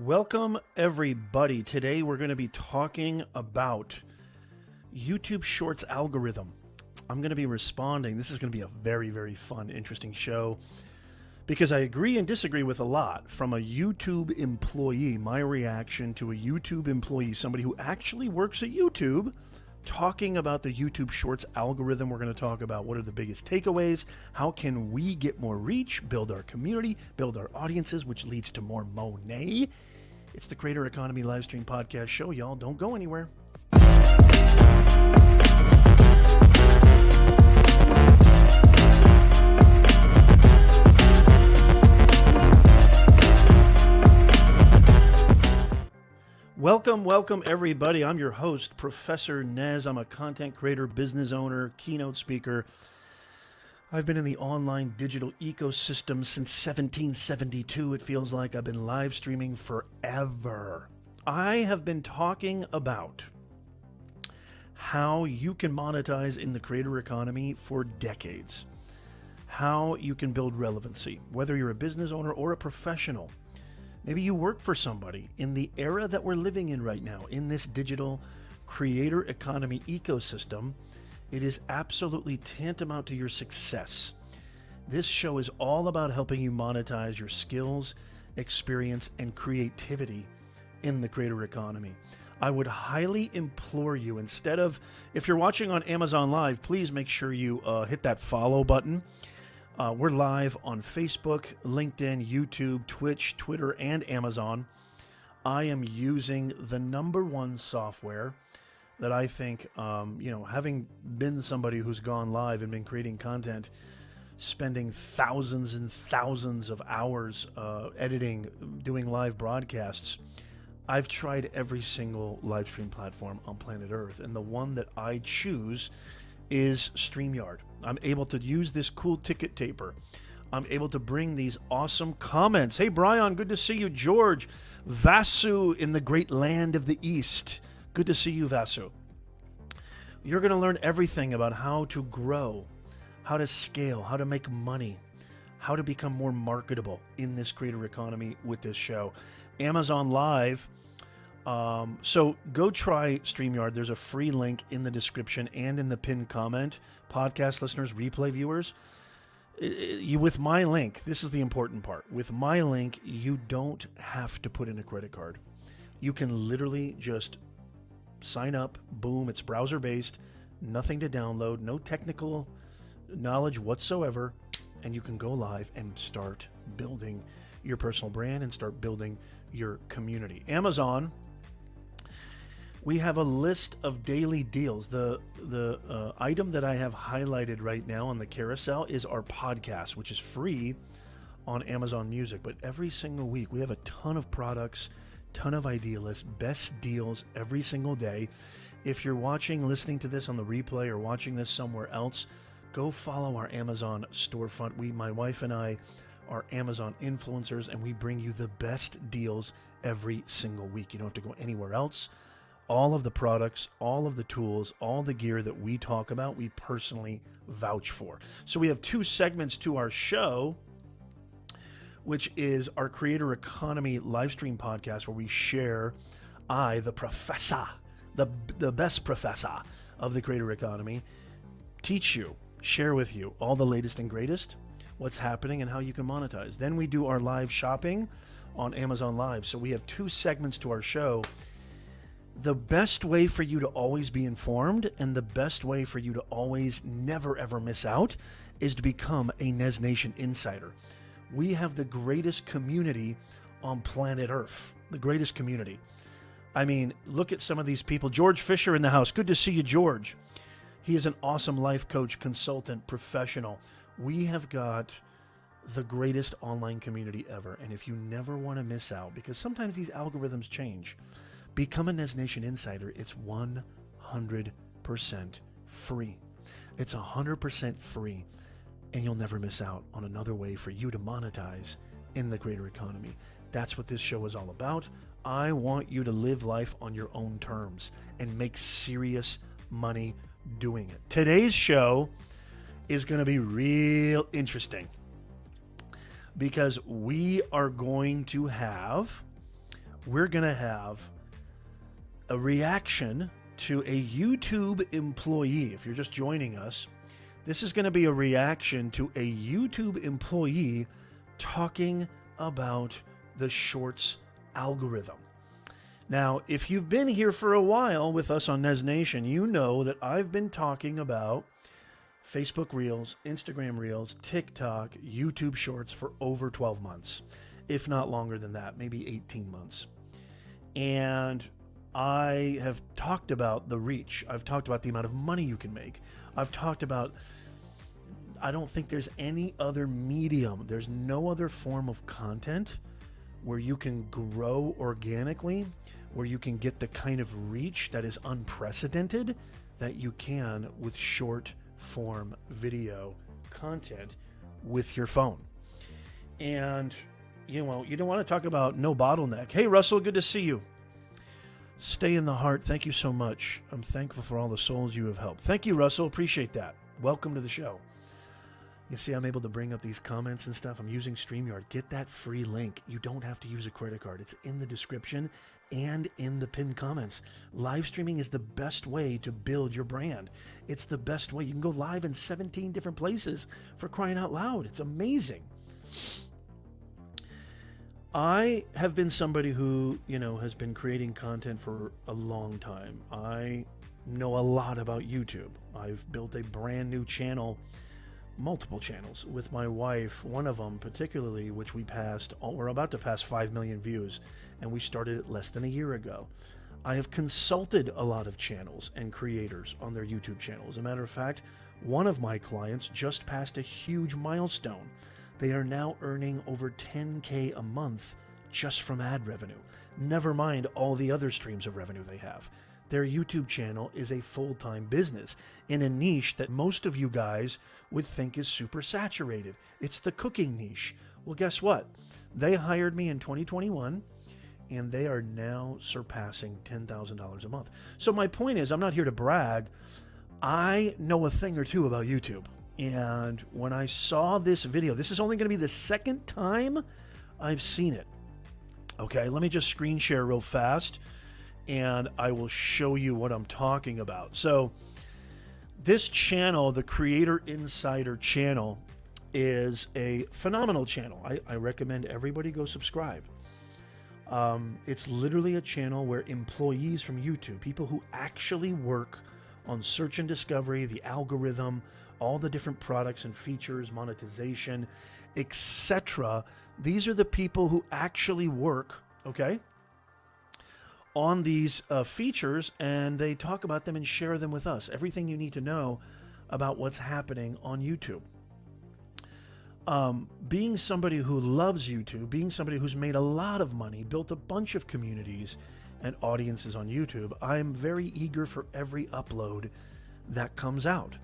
Welcome, everybody. Today we're going to be talking about YouTube Shorts algorithm. I'm going to be responding. This is going to be a very, very fun, interesting show because I agree and disagree with a lot from a YouTube employee. My reaction to a YouTube employee, somebody who actually works at YouTube, talking about the YouTube Shorts algorithm. We're going to talk about what are the biggest takeaways, how can we get more reach, build our community, build our audiences, which leads to more money. It's the Creator Economy Livestream Podcast Show, y'all. Don't go anywhere. Welcome, everybody. I'm your host, Professor Nez. I'm a content creator, business owner, keynote speaker. I've been in the online digital ecosystem since 1772. It feels like I've been live streaming forever. I have been talking about how you can monetize in the creator economy for decades, how you can build relevancy, whether you're a business owner or a professional. Maybe you work for somebody. In the era that we're living in right now, in this digital creator economy ecosystem, it is absolutely tantamount to your success. This show is all about helping you monetize your skills, experience, and creativity in the creator economy. I would highly implore you, instead of, if you're watching on Amazon Live, please make sure you hit that follow button. We're live on Facebook, LinkedIn, YouTube, Twitch, Twitter, and Amazon. I am using the number one software that I think, having been somebody who's gone live and been creating content, spending thousands and thousands of hours editing, doing live broadcasts, I've tried every single live stream platform on planet Earth, and the one that I choose is StreamYard. I'm able to use this cool ticket taper. I'm able to bring these awesome comments. Hey, Brian, good to see you. George, Vasu in the great land of the East. Good to see you, Vasu. You're going to learn everything about how to grow, how to scale, how to make money, how to become more marketable in this creator economy with this show. Amazon Live. So go try StreamYard. There's a free link in the description and in the pinned comment. Podcast listeners, replay viewers, with my link, this is the important part. With my link, you don't have to put in a credit card. You can literally just sign up. Boom. It's browser based, nothing to download, no technical knowledge whatsoever. And you can go live and start building your personal brand and start building your community. Amazon, we have a list of daily deals. The item that I have highlighted right now on the carousel is our podcast, which is free on Amazon Music. But every single week, we have a ton of products, ton of idea lists, best deals every single day. If you're watching, listening to this on the replay or watching this somewhere else, go follow our Amazon storefront. My wife and I are Amazon influencers, and we bring you the best deals every single week. You don't have to go anywhere else. All of the products, all of the tools, all the gear that we talk about, we personally vouch for. So we have two segments to our show, which is our Creator Economy Livestream Podcast, where we share, the professor, the best professor of the Creator Economy, teach you, share with you all the latest and greatest, what's happening and how you can monetize. Then we do our live shopping on Amazon Live. So we have two segments to our show. The best way for you to always be informed and the best way for you to always never ever miss out is to become a Nez Nation Insider. We have the greatest community on planet Earth. The greatest community. I mean, look at some of these people. George Fisher in the house. Good to see you, George. He is an awesome life coach, consultant, professional. We have got the greatest online community ever. And if you never want to miss out, because sometimes these algorithms change, become a Nez Nation Insider. It's 100% free. It's 100% free, and you'll never miss out on another way for you to monetize in the creator economy. That's what this show is all about. I want you to live life on your own terms and make serious money doing it. Today's show is going to be real interesting because we are going to have we're going to have a reaction to a YouTube employee. If you're just joining us, this is going to be a reaction to a YouTube employee talking about the Shorts algorithm. Now, if you've been here for a while with us on Nez Nation, you know that I've been talking about Facebook Reels, Instagram Reels, TikTok, YouTube Shorts for over 12 months, if not longer than that, maybe 18 months. And I have talked about the reach. I've talked about the amount of money you can make. I've talked about, I don't think there's any other medium, there's no other form of content where you can grow organically, where you can get the kind of reach that is unprecedented that you can with short form video content with your phone. And, you know, you don't want to talk about no bottleneck. Hey, Russell, good to see you. Stay in the heart. Thank you so much. I'm thankful for all the souls you have helped. Thank you, Russell. Appreciate that. Welcome to the show. You see, I'm able to bring up these comments and stuff. I'm using StreamYard. Get that free link. You don't have to use a credit card. It's in the description and in the pinned comments. Live streaming is the best way to build your brand. It's the best way. You can go live in 17 different places, for crying out loud. It's amazing. I have been somebody who, you know, has been creating content for a long time. I know a lot about YouTube. I've built a brand new channel, multiple channels with my wife, one of them particularly, which we're about to pass 5 million views, and we started it less than a year ago. I have consulted a lot of channels and creators on their YouTube channel. As a matter of fact, one of my clients just passed a huge milestone. They are now earning over $10K a month just from ad revenue. Never mind all the other streams of revenue they have. Their YouTube channel is a full-time business in a niche that most of you guys would think is super saturated. It's the cooking niche. Well, guess what? They hired me in 2021, and they are now surpassing $10,000 a month. So my point is, I'm not here to brag. I know a thing or two about YouTube. And when I saw this video, this is only going to be the second time I've seen it. Okay, let me just screen share real fast, and I will show you what I'm talking about. So this channel, the Creator Insider channel, is a phenomenal channel. I recommend everybody go subscribe. It's literally a channel where employees from YouTube, people who actually work on search and discovery, the algorithm, all the different products and features, monetization, etc. These are the people who actually work, okay, on these features, and they talk about them and share them with us. Everything you need to know about what's happening on YouTube. Being somebody who loves YouTube, being somebody who's made a lot of money, built a bunch of communities and audiences on YouTube, I'm very eager for every upload that comes out.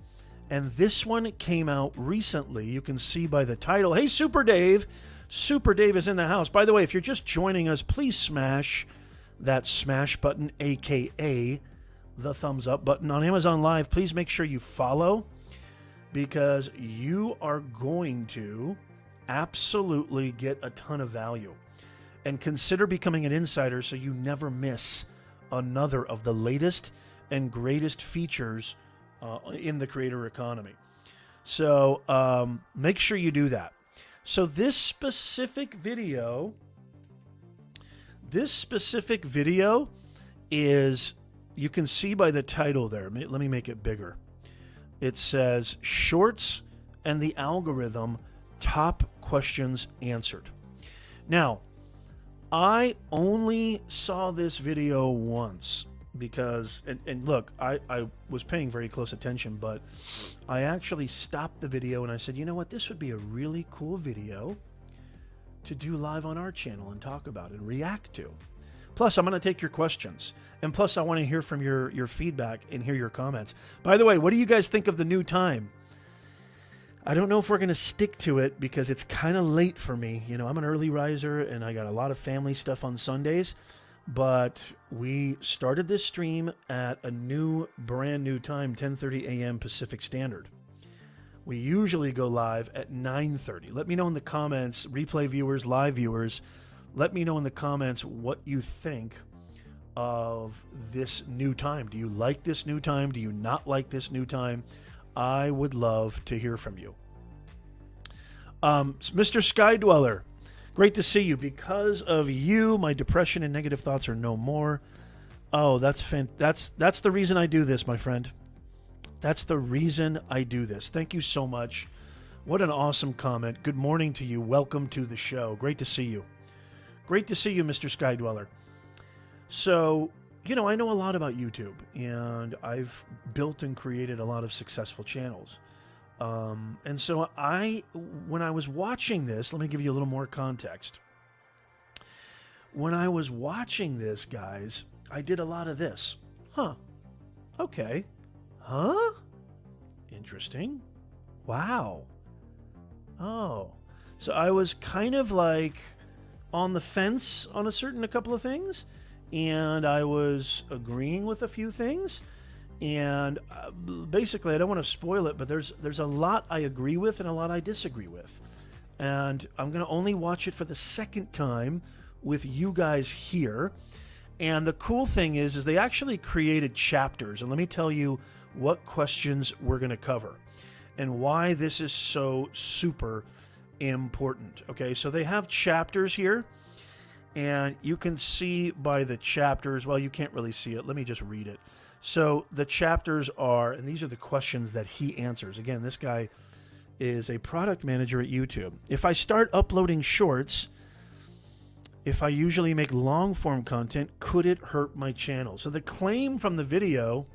And this one came out recently. You can see by the title. Hey, Super Dave. Super Dave is in the house. By the way, if you're just joining us, please smash that smash button, aka the thumbs up button on Amazon Live. Please make sure you follow, because you are going to absolutely get a ton of value. And consider becoming an insider so you never miss another of the latest and greatest features in the creator economy. So make sure you do that. So this specific video is, you can see by the title there. Let me make it bigger. It says Shorts and the Algorithm, Top Questions Answered. Now, I only saw this video once because, and look, I was paying very close attention, but I actually stopped the video and I said, you know what, this would be a really cool video to do live on our channel and talk about and react to. Plus, I'm going to take your questions. And plus, I want to hear from your feedback and hear your comments. By the way, what do you guys think of the new time? I don't know if we're going to stick to it because it's kind of late for me. You know, I'm an early riser and I got a lot of family stuff on Sundays. But we started this stream at a brand new time, 10:30 a.m. Pacific Standard. We usually go live at 9:30. Let me know in the comments, replay viewers, live viewers, Let me know in the comments what you think of this new time. Do you like this new time? Do you not like this new time? I would love to hear from you. Mr. Sky Dweller, great to see you. Because of you, my depression and negative thoughts are no more. Oh, that's the reason I do this, my friend. That's the reason I do this. Thank you so much. What an awesome comment. Good morning to you. Welcome to the show. Great to see you. Great to see you, Mr. Sky Dweller. So, you know, I know a lot about YouTube, and I've built and created a lot of successful channels. And so when I was watching this, let me give you a little more context. When I was watching this, guys, I did a lot of this. Huh. Okay. Huh? Interesting. Wow. Oh. So I was kind of like on the fence on a couple of things, and I was agreeing with a few things. And basically, I don't want to spoil it, but there's a lot I agree with and a lot I disagree with. And I'm going to only watch it for the second time with you guys here. And the cool thing is they actually created chapters. And let me tell you what questions we're going to cover and why this is so super important. Okay, so they have chapters here. And you can see by the chapters, well, you can't really see it. Let me just read it. So the chapters are, and these are the questions that he answers. Again, this guy is a product manager at YouTube. If I start uploading shorts, if I usually make long form content, could it hurt my channel? So the claim from the video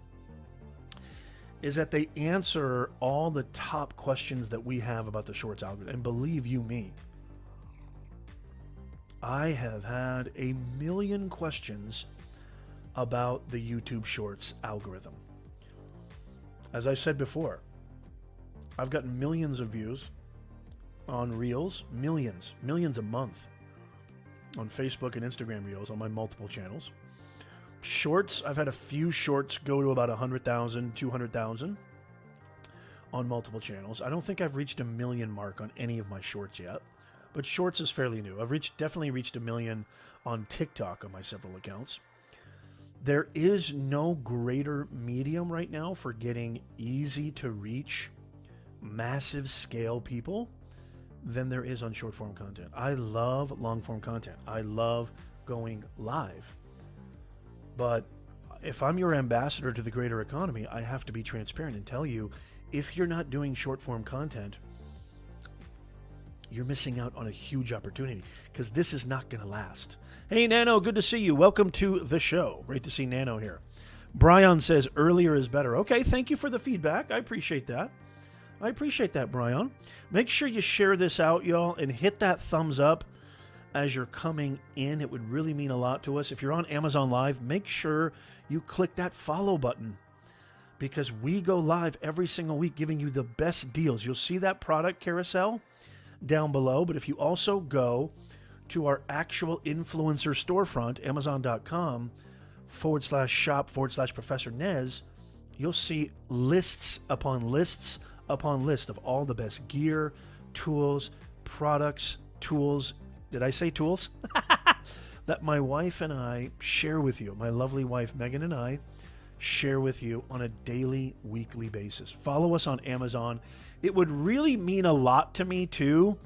is that they answer all the top questions that we have about the shorts algorithm. And believe you me, I have had a million questions about the YouTube Shorts algorithm. As I said before, I've gotten millions of views on Reels, millions a month on Facebook and Instagram Reels on my multiple channels. Shorts, I've had a few shorts go to about 100,000, 200,000 on multiple channels. I don't think I've reached a million mark on any of my shorts yet, but shorts is fairly new. I've definitely reached a million on TikTok on my several accounts. There is no greater medium right now for getting easy to reach massive scale people than there is on short form content. I love long form content. I love going live. But if I'm your ambassador to the greater economy, I have to be transparent and tell you, if you're not doing short form content, you're missing out on a huge opportunity because this is not going to last. Hey, Nano, good to see you. Welcome to the show. Great to see Nano here. Brian says earlier is better. Okay, thank you for the feedback. I appreciate that. Brian. Make sure you share this out, y'all, and hit that thumbs up as you're coming in. It would really mean a lot to us. If you're on Amazon Live, make sure you click that follow button because we go live every single week giving you the best deals. You'll see that product carousel down below, but if you also go to our actual influencer storefront, amazon.com/shop/Professor Nez, you'll see lists upon lists upon lists of all the best gear, tools, products, tools. Did I say tools? That my wife and I share with you. My lovely wife, Megan, and I share with you on a daily, weekly basis. Follow us on Amazon. It would really mean a lot to me, too,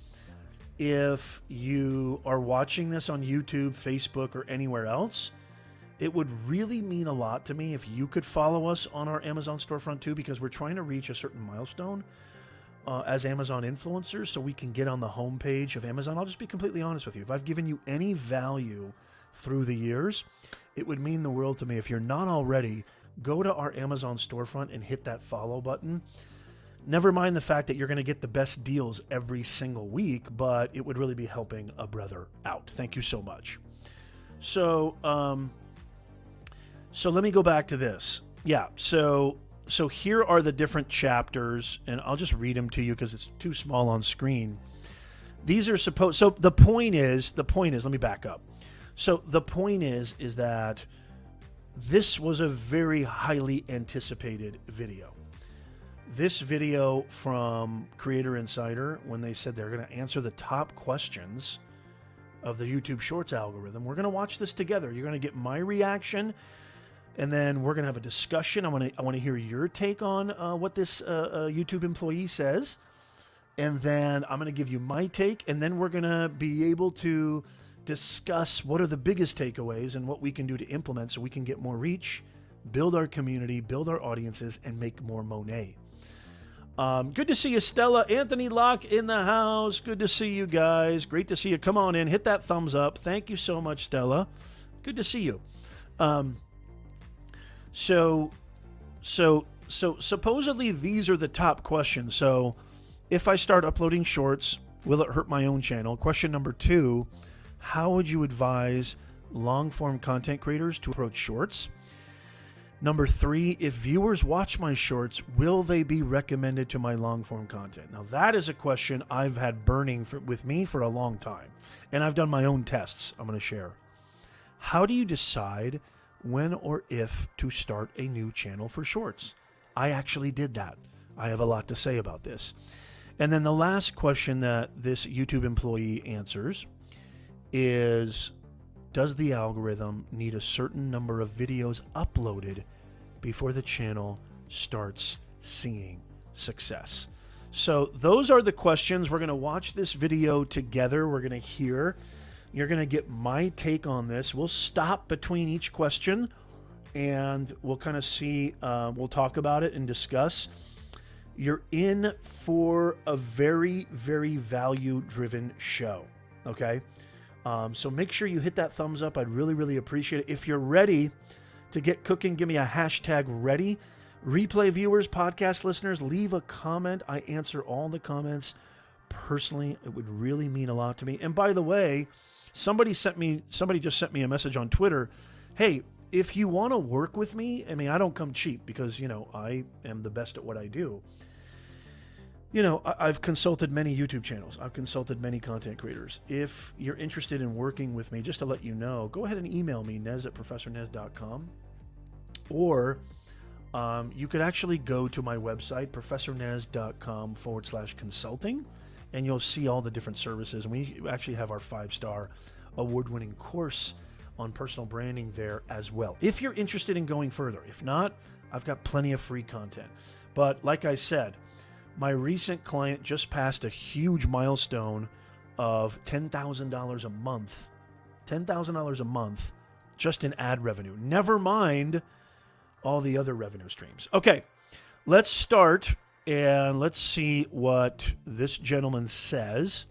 if you are watching this on YouTube, Facebook, or anywhere else. It would really mean a lot to me if you could follow us on our Amazon storefront, too, because we're trying to reach a certain milestone as Amazon influencers so we can get on the homepage of Amazon. I'll just be completely honest with you. If I've given you any value through the years, it would mean the world to me. If you're not already, go to our Amazon storefront and hit that follow button. Never mind the fact that you're going to get the best deals every single week, but it would really be helping a brother out. Thank you so much. So let me go back to this. Yeah, so here are the different chapters, and I'll just read them to you because it's too small on screen. These are supposed... So the point is, let me back up. So the point is that this was a very highly anticipated video. This video from Creator Insider, when they said they're going to answer the top questions of the YouTube Shorts algorithm. We're going to watch this together. You're going to get my reaction, and then we're going to have a discussion. I want to hear your take on what this YouTube employee says, and then I'm going to give you my take, and then we're going to be able to discuss what are the biggest takeaways and what we can do to implement so we can get more reach, build our community, build our audiences, and make more Monet. Good to see you, Stella. Anthony Locke in the house. Good to see you guys. Great to see you. Come on in. Hit that thumbs up. Thank you so much, Stella. Good to see you. So supposedly these are the top questions. So if I start uploading shorts, will it hurt my own channel? Question number 2, how would you advise long-form content creators to approach shorts? Number 3, if viewers watch my shorts, will they be recommended to my long-form content? Now, that is a question I've had burning with me for a long time, and I've done my own tests I'm going to share. How do you decide when or if to start a new channel for shorts? I actually did that. I have a lot to say about this. And then the last question that this YouTube employee answers is, does the algorithm need a certain number of videos uploaded before the channel starts seeing success? So those are the questions. We're going to watch this video together. We're going to hear. You're going to get my take on this. We'll stop between each question and we'll kind of see, we'll talk about it and discuss. You're in for a very, very value-driven show, okay? So make sure you hit that thumbs up. I'd really, really appreciate it. If you're ready to get cooking, give me a hashtag ready. Replay viewers, podcast listeners, leave a comment. I answer all the comments personally. It would really mean a lot to me. And by the way, somebody just sent me a message on Twitter. Hey, if you want to work with me, I mean, I don't come cheap because, you know, I am the best at what I do. You know, I've consulted many YouTube channels. I've consulted many content creators. If you're interested in working with me, just to let you know, go ahead and email me, nez@professornez.com. Or you could actually go to my website, professornez.com/consulting, and you'll see all the different services. And we actually have our 5-star award-winning course on personal branding there as well, if you're interested in going further. If not, I've got plenty of free content. But like I said, my recent client just passed a huge milestone of $10,000 a month. $10,000 a month just in ad revenue. Never mind all the other revenue streams. Okay, let's start and let's see what this gentleman says.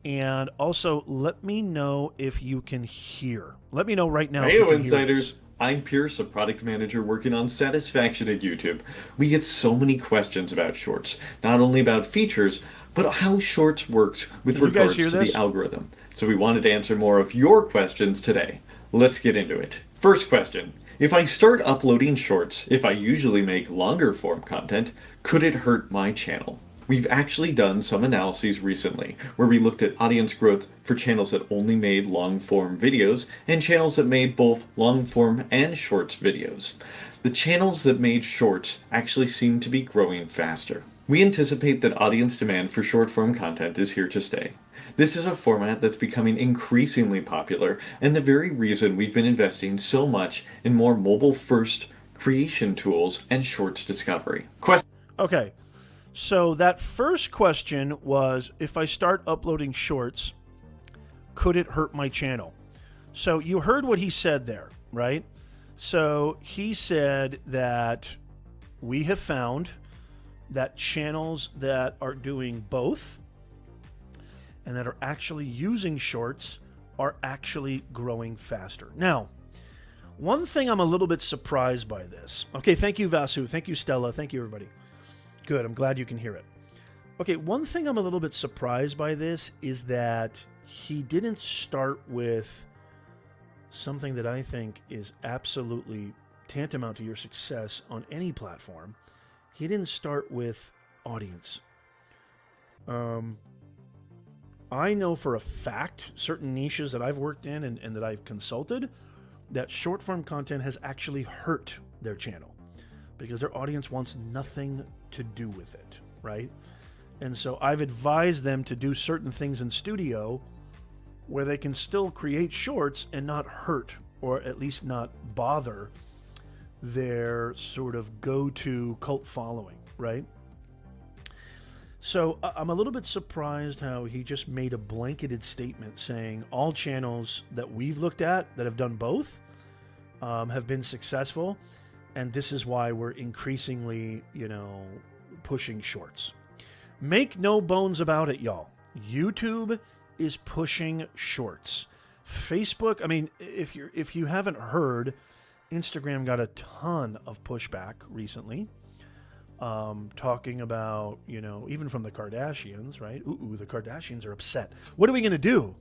And also, let me know if you can hear. Let me know right now. Hey, Insiders. I'm Pierce, a product manager working on satisfaction at YouTube. We get so many questions about shorts, not only about features, but how shorts works with regards to the algorithm. So we wanted to answer more of your questions today. Let's get into it. First question. If I start uploading shorts, if I usually make longer form content, could it hurt my channel? We've actually done some analyses recently where we looked at audience growth for channels that only made long-form videos and channels that made both long-form and shorts videos. The channels that made shorts actually seem to be growing faster. We anticipate that audience demand for short-form content is here to stay. This is a format that's becoming increasingly popular, and the very reason we've been investing so much in more mobile-first creation tools and shorts discovery. Okay. So that first question was, if I start uploading shorts, could it hurt my channel? So you heard what he said there, right? So he said that we have found that channels that are doing both and that are actually using shorts are actually growing faster. Now, one thing I'm a little bit surprised by this. Okay, thank you, Vasu. Thank you, Stella. Thank you, everybody. Good, I'm glad you can hear it. Okay, one thing I'm a little bit surprised by this is that he didn't start with something that I think is absolutely tantamount to your success on any platform. He didn't start with audience. I know for a fact, certain niches that I've worked in and that I've consulted, that short form content has actually hurt their channel because their audience wants nothing to do with it, right? And so I've advised them to do certain things in studio where they can still create shorts and not hurt, or at least not bother their sort of go-to cult following, right? So I'm a little bit surprised how he just made a blanketed statement saying all channels that we've looked at that have done both have been successful, and this is why we're increasingly, pushing shorts. Make no bones about it, y'all. YouTube is pushing shorts. Facebook, I mean, if you haven't heard, Instagram got a ton of pushback recently, talking about, even from the Kardashians, right? Ooh, the Kardashians are upset. What are we going to do?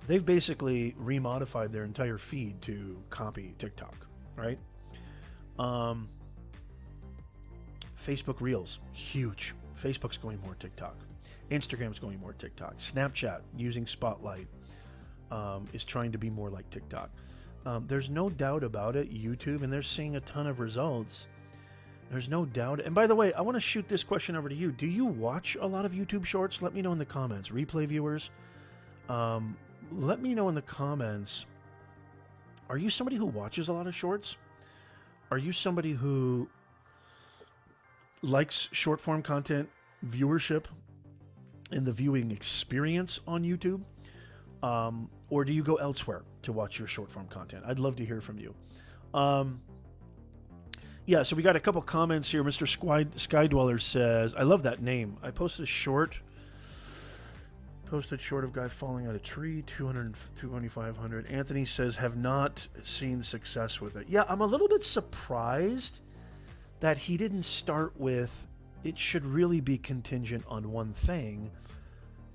They've basically remodified their entire feed to copy TikTok, right? Facebook Reels, huge. Facebook's going more TikTok. Instagram's going more TikTok. Snapchat, using Spotlight, is trying to be more like TikTok. There's no doubt about it, YouTube, and they're seeing a ton of results. There's no doubt. And by the way, I want to shoot this question over to you. Do you watch a lot of YouTube shorts? Let me know in the comments. Replay viewers, let me know in the comments. Are you somebody who watches a lot of shorts? Are you somebody who likes short form content, viewership, and the viewing experience on YouTube? Or do you go elsewhere to watch your short form content? I'd love to hear from you. Yeah, so we got a couple comments here. Mr. Skydweller says, I love that name. I posted a short of guy falling out of tree, 2,500. Anthony says, have not seen success with it. Yeah, I'm a little bit surprised that he didn't start with, it should really be contingent on one thing.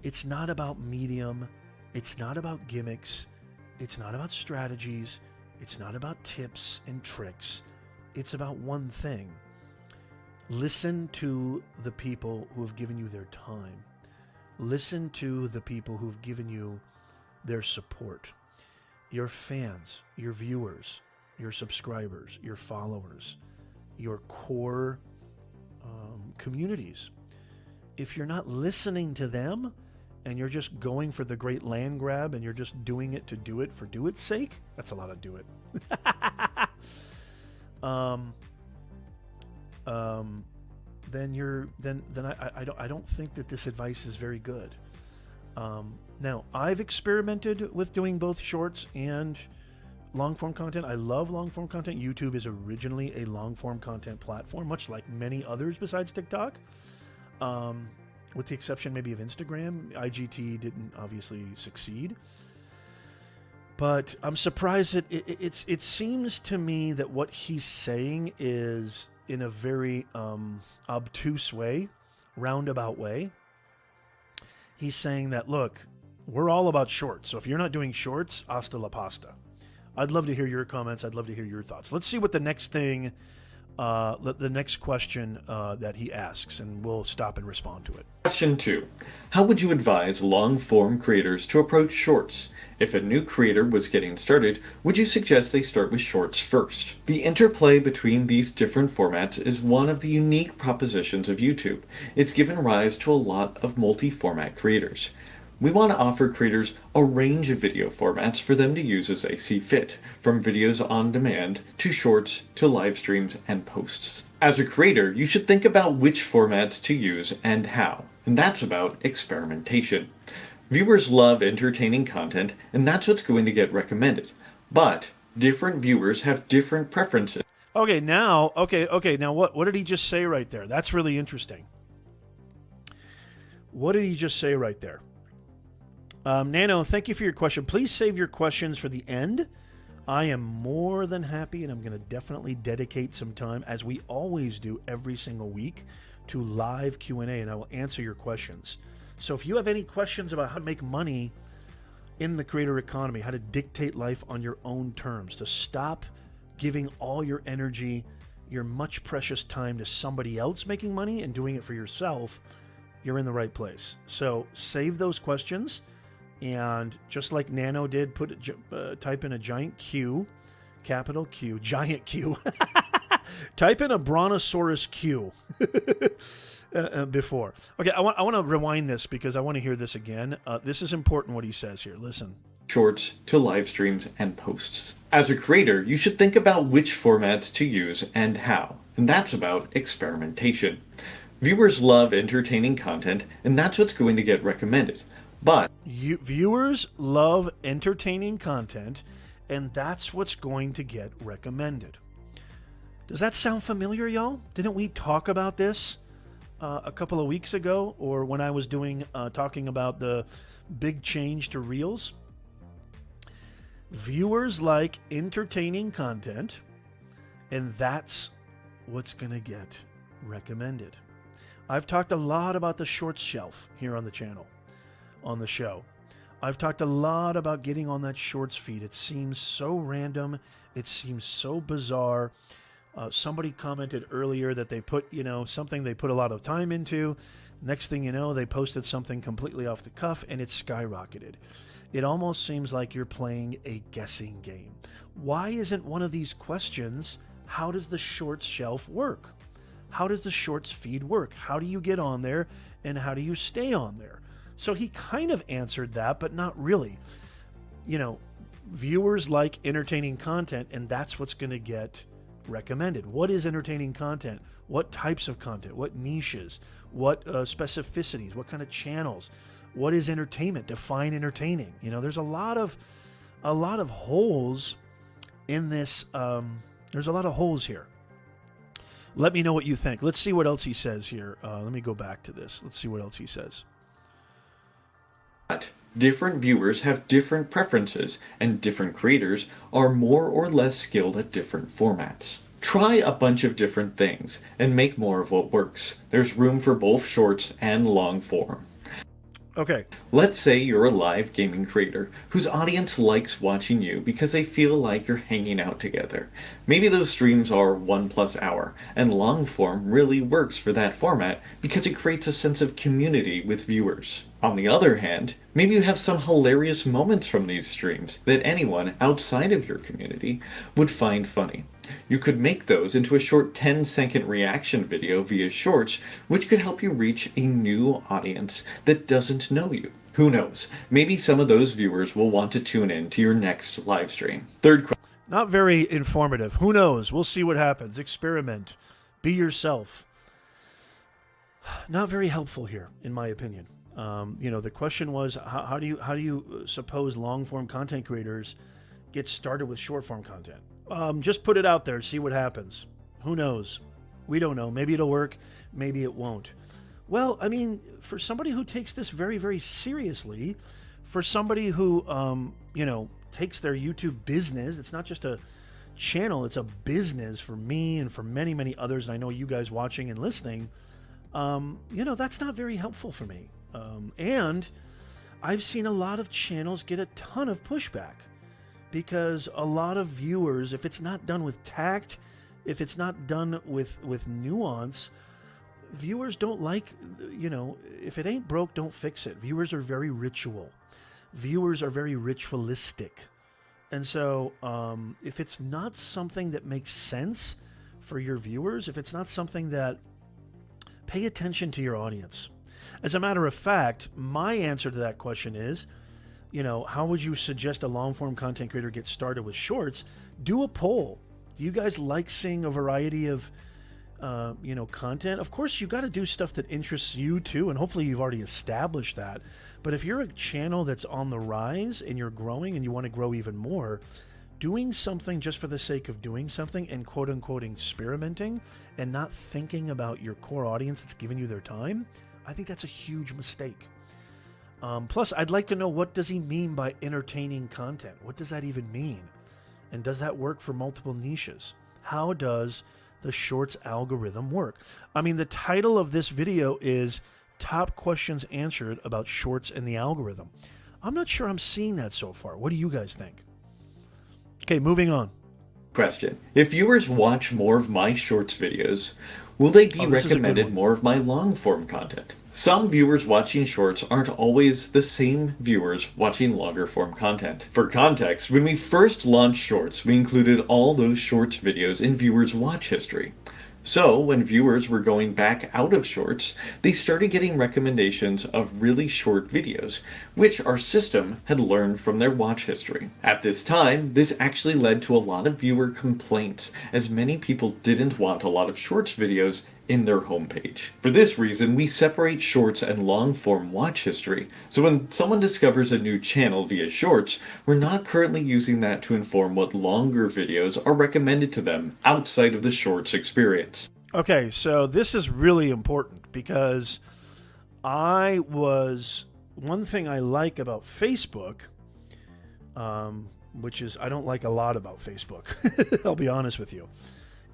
It's not about medium. It's not about gimmicks. It's not about strategies. It's not about tips and tricks. It's about one thing. Listen to the people who have given you their time. Listen to the people who've given you their support. Your fans, your viewers, your subscribers, your followers, your core communities. If you're not listening to them and you're just going for the great land grab and you're just doing it to do it for do its sake, that's a lot of do it. Then I don't think that this advice is very good. Now, I've experimented with doing both shorts and long-form content. I love long-form content. YouTube is originally a long-form content platform, much like many others besides TikTok, with the exception maybe of Instagram. IGT didn't obviously succeed. But I'm surprised that it seems to me that what he's saying is in a very obtuse way, roundabout way. He's saying that, look, we're all about shorts. So if you're not doing shorts, hasta la pasta. I'd love to hear your comments. I'd love to hear your thoughts. Let's see what the next thing, the next question that he asks, and we'll stop and respond to it. Question 2. How would you advise long-form creators to approach shorts? If a new creator was getting started, would you suggest they start with shorts first? The interplay between these different formats is one of the unique propositions of YouTube. It's given rise to a lot of multi-format creators. We want to offer creators a range of video formats for them to use as they see fit, from videos on demand to shorts to live streams and posts. As a creator, you should think about which formats to use and how, and that's about experimentation. Viewers love entertaining content, and that's what's going to get recommended. But different viewers have different preferences. Okay, now what did he just say right there? That's really interesting. What did he just say right there? Nano, thank you for your question. Please save your questions for the end. I am more than happy, and I'm going to definitely dedicate some time, as we always do every single week, to live Q&A, and I will answer your questions. So if you have any questions about how to make money in the creator economy, how to dictate life on your own terms, to stop giving all your energy, your much precious time to somebody else making money and doing it for yourself, you're in the right place. So save those questions, and just like Nano did, type in a giant Q, capital Q, giant Q. Type in a brontosaurus Q. before. Okay, I want to rewind this because I want to hear this again. This is important what he says here. Listen. Shorts to live streams and posts. As a creator, you should think about which formats to use and how, and that's about experimentation. Viewers love entertaining content, and that's what's going to get recommended. But viewers love entertaining content, and that's what's going to get recommended. Does that sound familiar, y'all? Didn't we talk about this a couple of weeks ago, or when I was talking about the big change to Reels? Viewers like entertaining content, and that's what's going to get recommended. I've talked a lot about the Shorts shelf here on the channel, on the show. I've talked a lot about getting on that Shorts feed. It seems so random. It seems so bizarre. Somebody commented earlier that they put, something they put a lot of time into. Next thing you know, they posted something completely off the cuff, and it skyrocketed. It almost seems like you're playing a guessing game. Why isn't one of these questions, how does the Shorts shelf work? How does the Shorts feed work? How do you get on there, and how do you stay on there? So he kind of answered that, but not really. Viewers like entertaining content, and that's what's going to get recommended. What is entertaining content? What types of content? What niches? What specificities? What kind of channels? What is entertainment? Define entertaining. There's a lot of holes in this. There's a lot of holes here. Let me know what you think. Let's see what else he says here. Let me go back to this. Let's see what else he says. Different viewers have different preferences, and different creators are more or less skilled at different formats. Try a bunch of different things and make more of what works. There's room for both shorts and long form. Okay. Let's say you're a live gaming creator whose audience likes watching you because they feel like you're hanging out together. Maybe those streams are 1+ hour, and long form really works for that format because it creates a sense of community with viewers. On the other hand, maybe you have some hilarious moments from these streams that anyone outside of your community would find funny. You could make those into a short 10-second reaction video via Shorts, which could help you reach a new audience that doesn't know you. Who knows? Maybe some of those viewers will want to tune in to your next live stream. Third question. Not very informative. Who knows? We'll see what happens. Experiment. Be yourself. Not very helpful here, in my opinion. The question was, how do you suppose long-form content creators get started with short-form content? Just put it out there, see what happens. Who knows? We don't know. Maybe it'll work. Maybe it won't. Well, I mean, for somebody who takes this very, very seriously, for somebody who, takes their YouTube business, it's not just a channel, it's a business for me and for many, many others, and I know you guys watching and listening, that's not very helpful for me. And I've seen a lot of channels get a ton of pushback because a lot of viewers, if it's not done with tact, if it's not done with nuance, viewers don't like, if it ain't broke, don't fix it. Viewers are very ritual. Viewers are very ritualistic. And so if it's not something that makes sense for your viewers, if it's not something that, pay attention to your audience. As a matter of fact, my answer to that question is, how would you suggest a long-form content creator get started with shorts? Do a poll. Do you guys like seeing a variety of, content? Of course, you got to do stuff that interests you too, and hopefully you've already established that. But if you're a channel that's on the rise and you're growing and you want to grow even more, doing something just for the sake of doing something and quote-unquote experimenting and not thinking about your core audience that's giving you their time, I think that's a huge mistake. Plus, I'd like to know, what does he mean by entertaining content? What does that even mean? And does that work for multiple niches? How does the Shorts algorithm work? I mean, the title of this video is Top Questions Answered About Shorts and the Algorithm. I'm not sure I'm seeing that so far. What do you guys think? Okay, moving on. Question. If viewers watch more of my Shorts videos, will they be recommended more of my long-form content? Some viewers watching Shorts aren't always the same viewers watching longer-form content. For context, when we first launched Shorts, we included all those Shorts videos in viewers' watch history. So, when viewers were going back out of shorts, they started getting recommendations of really short videos, which our system had learned from their watch history. At this time, this actually led to a lot of viewer complaints, as many people didn't want a lot of shorts videos in their homepage. For this reason, we separate shorts and long-form watch history, so when someone discovers a new channel via shorts, we're not currently using that to inform what longer videos are recommended to them outside of the shorts experience. Okay, so this is really important because one thing I like about Facebook, which is I don't like a lot about Facebook, I'll be honest with you,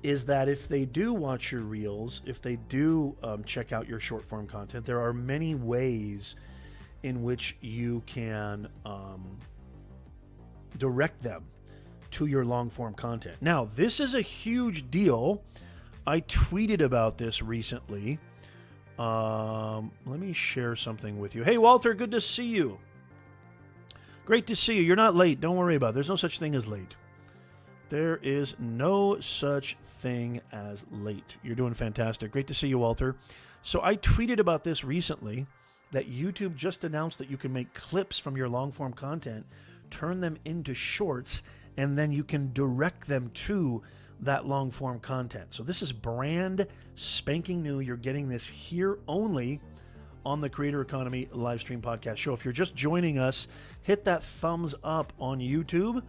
is that if they do watch your reels, if they do check out your short form content, there are many ways in which you can direct them to your long form content. Now, this is a huge deal. I tweeted about this recently. Let me share something with you. Hey, Walter, good to see you. Great to see you. You're not late. Don't worry about it. There's no such thing as late. There is no such thing as late. You're doing fantastic. Great to see you, Walter. So I tweeted about this recently, that YouTube just announced that you can make clips from your long-form content, turn them into shorts, and then you can direct them to that long-form content. So this is brand spanking new. You're getting this here only on the Creator Economy Livestream Podcast Show. If you're just joining us, hit that thumbs up on YouTube.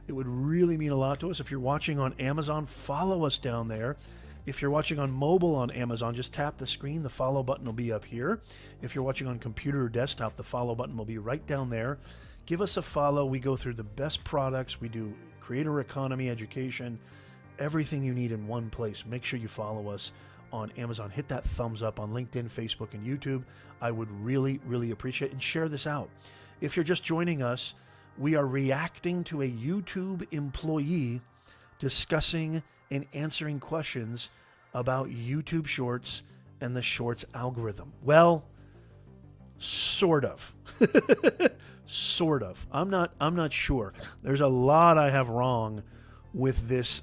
It would really mean a lot to us. If you're watching on Amazon, follow us down there. If you're watching on mobile on Amazon, just tap the screen. The follow button will be up here. If you're watching on computer or desktop, the follow button will be right down there. Give us a follow. We go through the best products. We do creator economy education, everything you need in one place. Make sure you follow us on Amazon. Hit that thumbs up on LinkedIn, Facebook, and YouTube. I would really, really appreciate it. And share this out. If you're just joining us, we are reacting to a YouTube employee discussing and answering questions about YouTube Shorts and the Shorts algorithm. Well, sort of. Sort of. I'm not sure. There's a lot I have wrong with this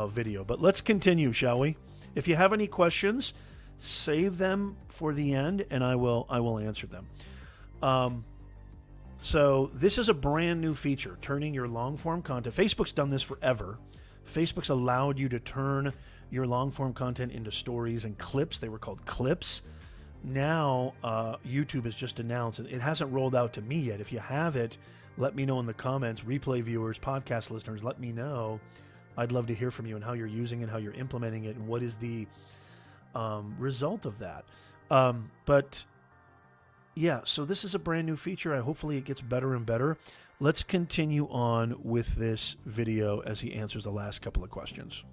video, but let's continue, shall we? If you have any questions, save them for the end, and I will answer them. So this is a brand new feature, turning your long-form content. Facebook's done this forever. Facebook's allowed you to turn your long-form content into stories and clips. They were called clips. Now, YouTube has just announced, and it hasn't rolled out to me yet. If you have it, let me know in the comments. Replay viewers, podcast listeners, let me know. I'd love to hear from you and how you're using it, how you're implementing it, and what is the result of that. But yeah, so this is a brand new feature. Hopefully it gets better and better. Let's continue on with this video as he answers the last couple of questions.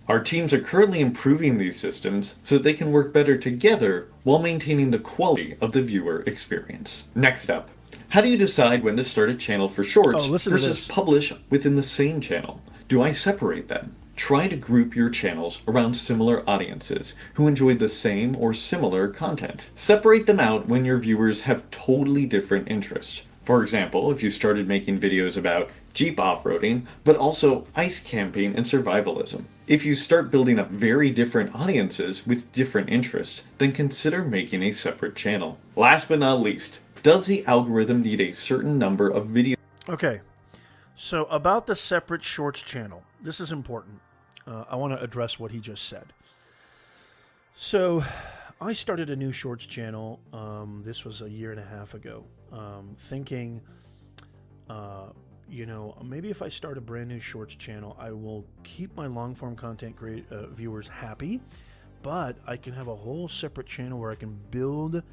Our teams are currently improving these systems so that they can work better together while maintaining the quality of the viewer experience. Next up, how do you decide when to start a channel for shorts versus publish within the same channel? Do I separate them? Try to group your channels around similar audiences who enjoy the same or similar content. Separate them out when your viewers have totally different interests. For example, if you started making videos about Jeep off-roading, but also ice camping and survivalism. If you start building up very different audiences with different interests, then consider making a separate channel. Last but not least, does the algorithm need a certain number of videos? Okay, so about the separate shorts channel, this is important. I want to address what he just said. So I started a new shorts channel. This was a year and a half ago, thinking, maybe if I start a brand new shorts channel, I will keep my long form content viewers happy, but I can have a whole separate channel where I can build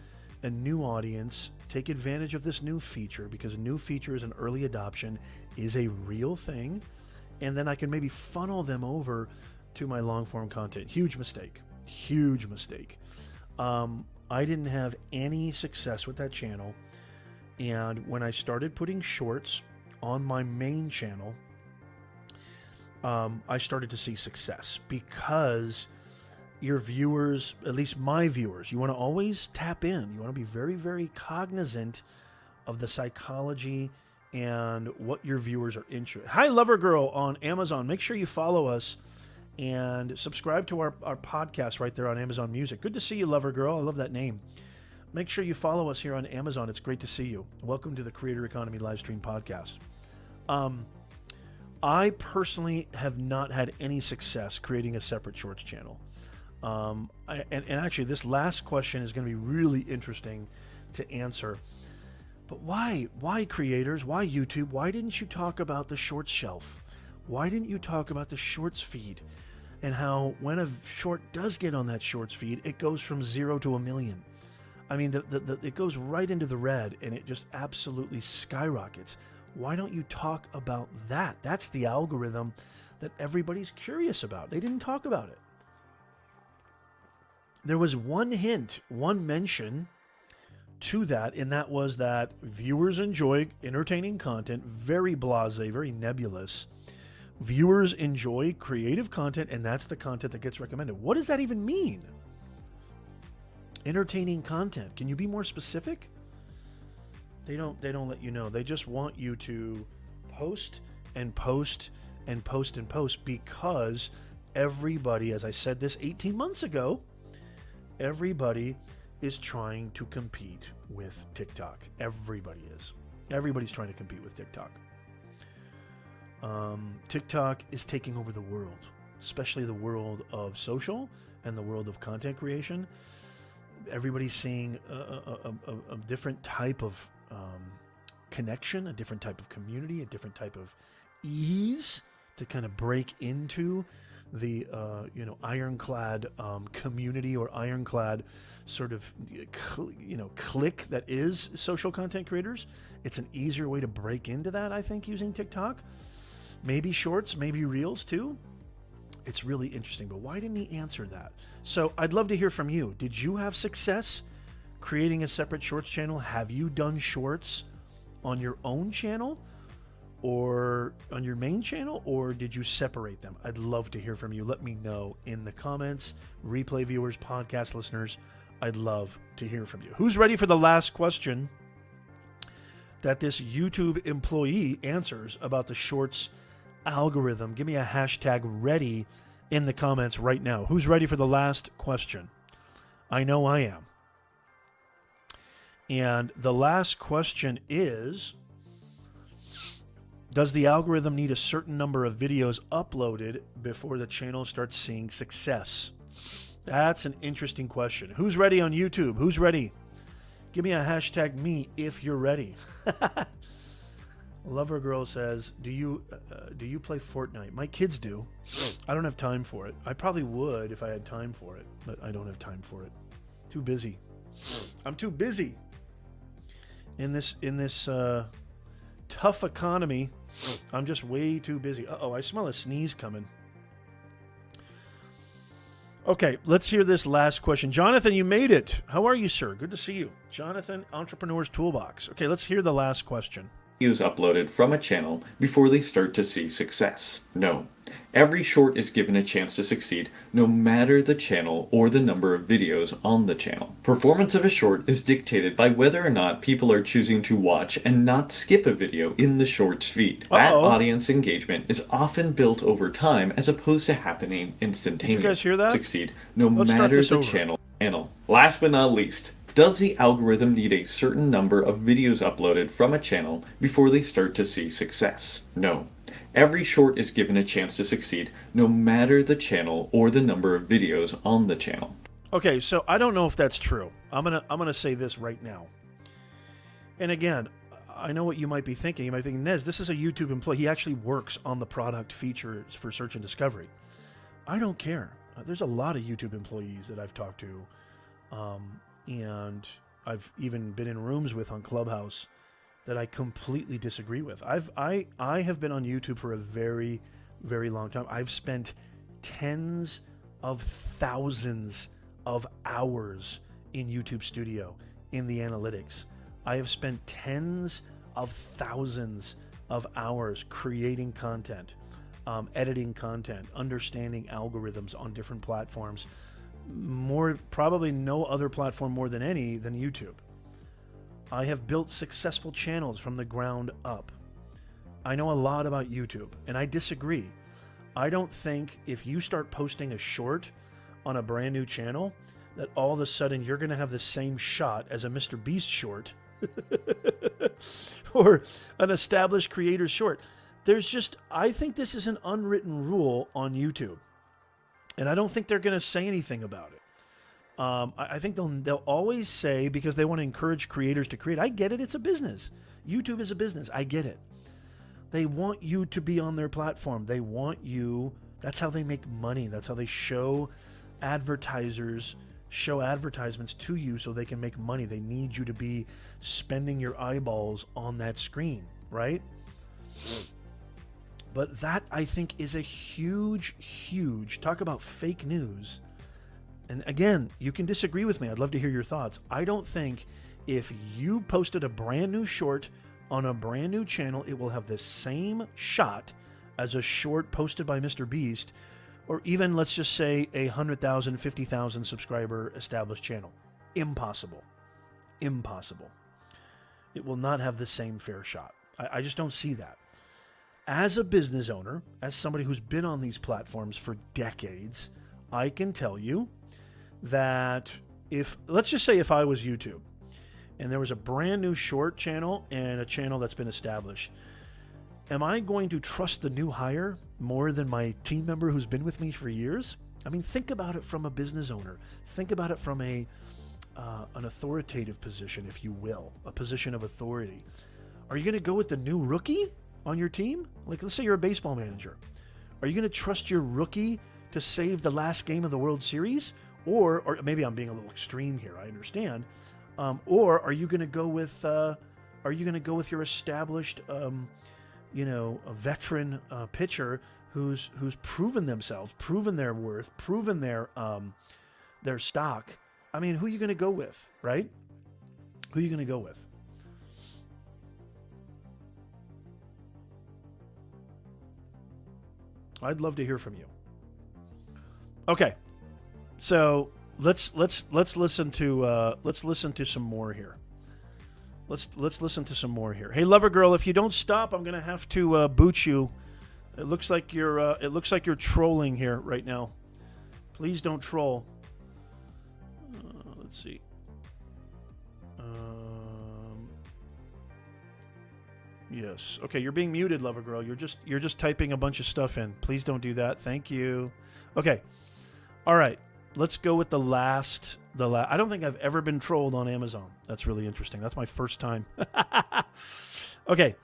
a new audience, take advantage of this new feature, because a new feature is an early adoption, is a real thing. And then I can maybe funnel them over to my long-form content. Huge mistake. Huge mistake. I didn't have any success with that channel. And when I started putting shorts on my main channel, I started to see success, because your viewers, at least my viewers, you want to always tap in. You want to be very, very cognizant of the psychology and what your viewers are interested in. Hi, Lover Girl on Amazon. Make sure you follow us And subscribe to our podcast right there on Amazon Music. Good to see you, Lover Girl. I love that name. Make sure you follow us here on Amazon. It's great to see you. Welcome to the Creator Economy Livestream Podcast. I personally have not had any success creating a separate Shorts channel. And actually, this last question is going to be really interesting to answer. But why? Why creators? Why YouTube? Why didn't you talk about the Shorts shelf? Why didn't you talk about the Shorts feed? And how when a short does get on that Shorts feed, it goes from 0 to 1 million. I mean, it goes right into the red, and it just absolutely skyrockets. Why don't you talk about that? That's the algorithm that everybody's curious about. They didn't talk about it. There was one hint, one mention to that, and that was that viewers enjoy entertaining content, very blasé, very nebulous. Viewers enjoy creative content, and that's the content that gets recommended. What does that even mean? Entertaining content. Can you be more specific? They don't let you know. They just want you to post and post and post and post because everybody, as I said this 18 months ago, everybody is trying to compete with TikTok. Everybody is. Everybody's trying to compete with TikTok. TikTok is taking over the world, especially the world of social and the world of content creation. Everybody's seeing a different type of connection, a different type of community, a different type of ease to kind of break into the ironclad community or ironclad sort of clique that is social content creators. It's an easier way to break into that, I think, using TikTok. Maybe Shorts, maybe Reels too. It's really interesting, but why didn't he answer that? So I'd love to hear from you. Did you have success creating a separate Shorts channel? Have you done Shorts on your own channel or on your main channel, or did you separate them? I'd love to hear from you. Let me know in the comments. Replay viewers, podcast listeners, I'd love to hear from you. Who's ready for the last question that this YouTube employee answers about the Shorts algorithm? Give me a hashtag ready in the comments right now. Who's ready for the last question? I know I am. And the last question is, does the algorithm need a certain number of videos uploaded before the channel starts seeing success? That's an interesting question. Who's ready on YouTube? Who's ready? Give me a hashtag me if you're ready. Lover Girl says, do you play Fortnite? My kids do. I don't have time for it. I probably would if I had time for it, but I don't have time for it. Too busy. I'm too busy. In this tough economy, I'm just way too busy. Uh-oh, I smell a sneeze coming. Okay, let's hear this last question. Jonathan, you made it. How are you, sir? Good to see you. Jonathan, Entrepreneur's Toolbox. Okay, let's hear the last question. Videos uploaded from a channel before they start to see success? No. Every short is given a chance to succeed, no matter the channel or the number of videos on the channel. Performance of a short is dictated by whether or not people are choosing to watch and not skip a video in the shorts feed. That audience engagement is often built over time as opposed to happening instantaneously. You guys hear that? Succeed, no matter the channel. Last but not least, does the algorithm need a certain number of videos uploaded from a channel before they start to see success? No. Every short is given a chance to succeed, no matter the channel or the number of videos on the channel. Okay, so I don't know if that's true. I'm gonna say this right now. And again, I know what you might be thinking. You might think, Nez, this is a YouTube employee. He actually works on the product features for search and discovery. I don't care. There's a lot of YouTube employees that I've talked to, and I've even been in rooms with on Clubhouse that I completely disagree with. I have been on YouTube for a very, very long time. I've spent tens of thousands of hours in YouTube Studio in the analytics. I have spent tens of thousands of hours creating content, editing content, understanding algorithms on different platforms. Probably no other platform more than any than YouTube. I have built successful channels from the ground up. I know a lot about YouTube, and I disagree. I don't think if you start posting a short on a brand new channel that all of a sudden you're going to have the same shot as a Mr. Beast short or an established creator short. I think this is an unwritten rule on YouTube. And I don't think they're going to say anything about it. I think they'll always say, because they want to encourage creators to create. I get it. It's a business. YouTube is a business. I get it. They want you to be on their platform. They want you. That's how they make money. That's how they show advertisers, show advertisements to you so they can make money. They need you to be spending your eyeballs on that screen, right? But that, I think, is a huge, talk about fake news. And again, you can disagree with me. I'd love to hear your thoughts. I don't think if you posted a brand new short on a brand new channel, it will have the same shot as a short posted by Mr. Beast, or even, let's just say, a 100,000, 50,000 subscriber established channel. Impossible. Impossible. It will not have the same fair shot. I just don't see that. As a business owner, as somebody who's been on these platforms for decades, I can tell you that let's just say if I was YouTube and there was a brand new short channel and a channel that's been established, am I going to trust the new hire more than my team member who's been with me for years? I mean, think about it from a business owner. Think about it from an authoritative position, if you will, a position of authority. Are you going to go with the new rookie on your team? Like, let's say you're a baseball manager. Are you going to trust your rookie to save the last game of the World Series? Or maybe I'm being a little extreme here, I understand. Or are you going to go with your established a veteran pitcher who's proven themselves, proven their worth, proven their stock? I mean, who are you going to go with, right? Who are you going to go with? I'd love to hear from you. Okay, so let's listen to some more here. Let's listen to some more here. Hey, lover girl, if you don't stop, I'm gonna have to boot you. It looks like you're trolling here right now. Please don't troll. Let's see. Yes. Okay, you're being muted, lover girl. You're just typing a bunch of stuff in. Please don't do that. Thank you. Okay. All right. Let's go with the last. I don't think I've ever been trolled on Amazon. That's really interesting. That's my first time. Okay.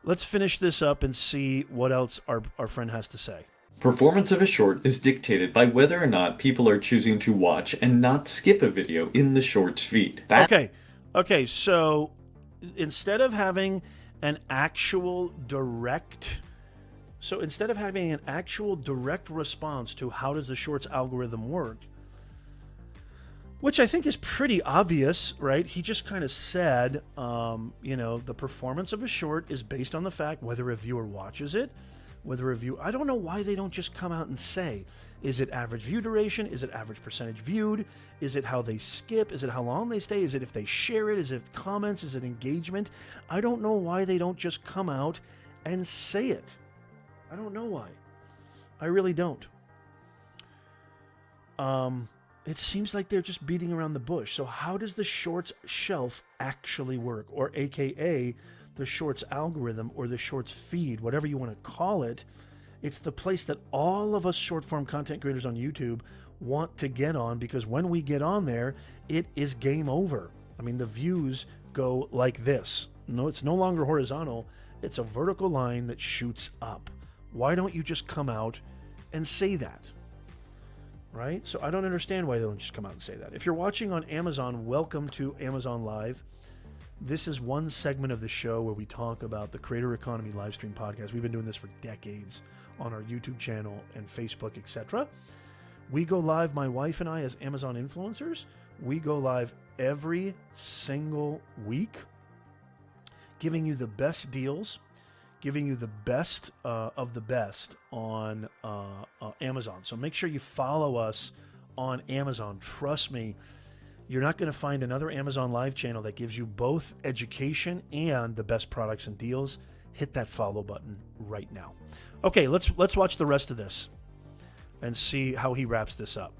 Let's finish this up and see what else our friend has to say. Performance of a short is dictated by whether or not people are choosing to watch and not skip a video in the shorts feed. Okay, so instead of having an actual direct response to how does the shorts algorithm work, which I think is pretty obvious, right? He just kind of said, the performance of a short is based on the fact whether a viewer watches it, I don't know why they don't just come out and say, is it average view duration? Is it average percentage viewed? Is it how they skip? Is it how long they stay? Is it if they share it? Is it comments? Is it engagement? I don't know why they don't just come out and say it. I don't know why. I really don't. It seems like they're just beating around the bush. So how does the shorts shelf actually work? Or AKA the shorts algorithm or the shorts feed, whatever you want to call it. It's the place that all of us short form content creators on YouTube want to get on, because when we get on there, it is game over. I mean, the views go like this. No, it's no longer horizontal. It's a vertical line that shoots up. Why don't you just come out and say that? Right? So I don't understand why they don't just come out and say that. If you're watching on Amazon, welcome to Amazon Live. This is one segment of the show where we talk about the Creator Economy live stream podcast. We've been doing this for decades on our YouTube channel and Facebook, etc. We go live, my wife and I, as Amazon influencers. We go live every single week, giving you the best deals, giving you the best of the best on Amazon. So make sure you follow us on Amazon. Trust me, you're not going to find another Amazon Live channel that gives you both education and the best products and deals. hit that follow button right now. Okay, let's watch the rest of this and see how he wraps this up.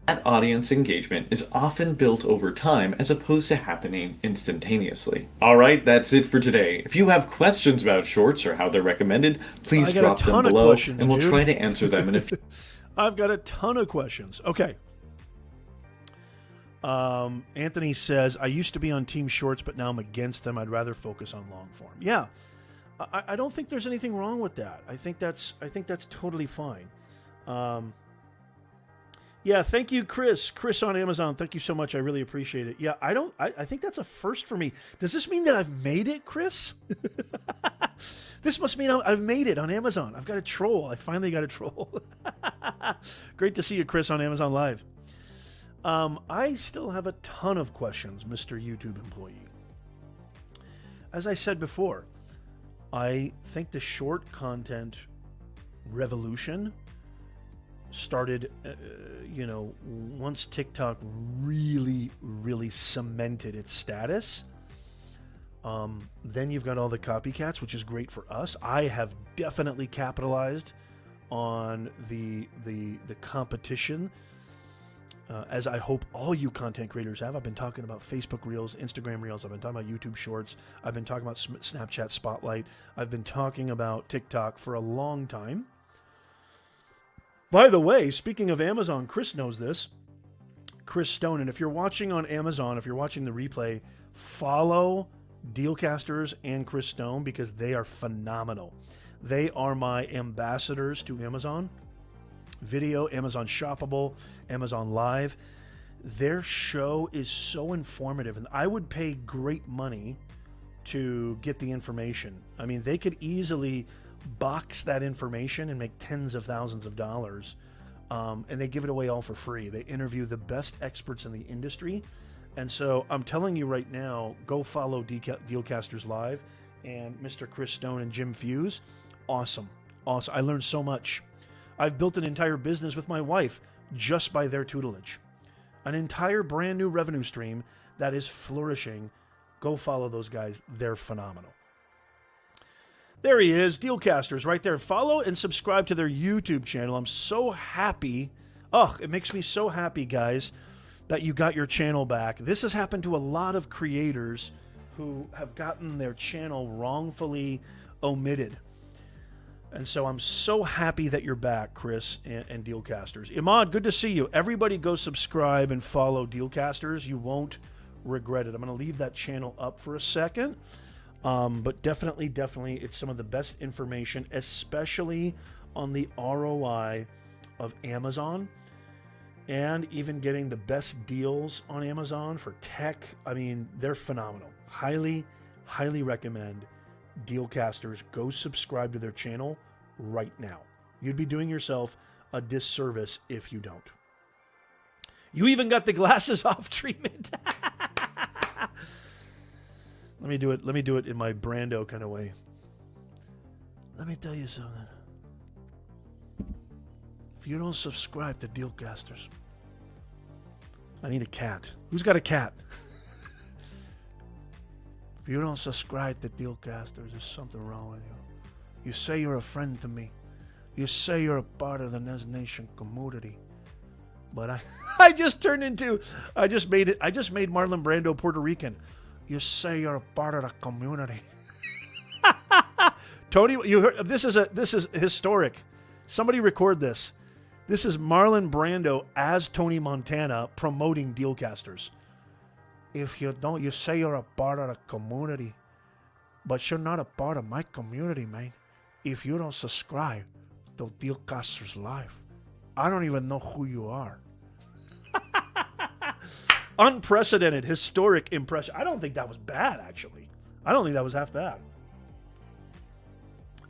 That audience engagement is often built over time as opposed to happening instantaneously. Alright, that's it for today. If you have questions about shorts or how they're recommended, please drop them below and we'll try to answer them in a few. I've got a ton of questions. Okay. Anthony says, I used to be on Team Shorts, but now I'm against them. I'd rather focus on long form. Yeah. I don't think there's anything wrong with that. I think that's totally fine. Yeah, thank you, Chris. Chris on Amazon, thank you so much. I really appreciate it. Yeah, I think that's a first for me. Does this mean that I've made it, Chris? This must mean I've made it on Amazon. I've got a troll. I finally got a troll. Great to see you, Chris, on Amazon Live. I still have a ton of questions, Mr. YouTube employee. As I said before, I think the short content revolution started, once TikTok really, really cemented its status. Then you've got all the copycats, which is great for us. I have definitely capitalized on the competition, as I hope all you content creators have. I've been talking about Facebook Reels, Instagram Reels. I've been talking about YouTube Shorts. I've been talking about Snapchat Spotlight. I've been talking about TikTok for a long time. By the way, speaking of Amazon, Chris knows this. Chris Stone. And if you're watching on Amazon, if you're watching the replay, follow Dealcasters and Chris Stone because they are phenomenal. They are my ambassadors to Amazon Video, Amazon Shoppable, Amazon Live. Their show is so informative, and I would pay great money to get the information. I mean, they could easily box that information and make tens of thousands of dollars, and they give it away all for free. They interview the best experts in the industry, and so I'm telling you right now, go follow Dealcasters Live and Mr. Chris Stone and Jim Fuse. Awesome. I learned so much. I've built an entire business with my wife just by their tutelage. An entire brand new revenue stream that is flourishing. Go follow those guys. They're phenomenal. There he is, Dealcasters, right there. Follow and subscribe to their YouTube channel. I'm so happy. Oh, it makes me so happy, guys, that you got your channel back. This has happened to a lot of creators who have gotten their channel wrongfully omitted. And so I'm so happy that you're back, Chris and Dealcasters. Imad, good to see you. Everybody go subscribe and follow Dealcasters. You won't regret it. I'm going to leave that channel up for a second. But definitely, it's some of the best information, especially on the ROI of Amazon and even getting the best deals on Amazon for tech. I mean, they're phenomenal. Highly, highly recommend Dealcasters. Go subscribe to their channel right now. You'd be doing yourself a disservice if you don't. You even got the glasses off treatment. Let me do it in my Brando kind of way. Let me tell you something. If you don't subscribe to Dealcasters, I need a cat. Who's got a cat? If you don't subscribe to Dealcasters, there's something wrong with you. You say you're a friend to me. You say you're a part of the Nez Nation community. But I just made Marlon Brando Puerto Rican. You say you're a part of the community. Tony, you heard this is historic. Somebody record this. This is Marlon Brando as Tony Montana promoting Dealcasters. If you don't, you say you're a part of the community, but you're not a part of my community, man. If you don't subscribe to Dealcasters Live, I don't even know who you are. Unprecedented, historic impression. I don't think that was bad, actually. I don't think that was half bad.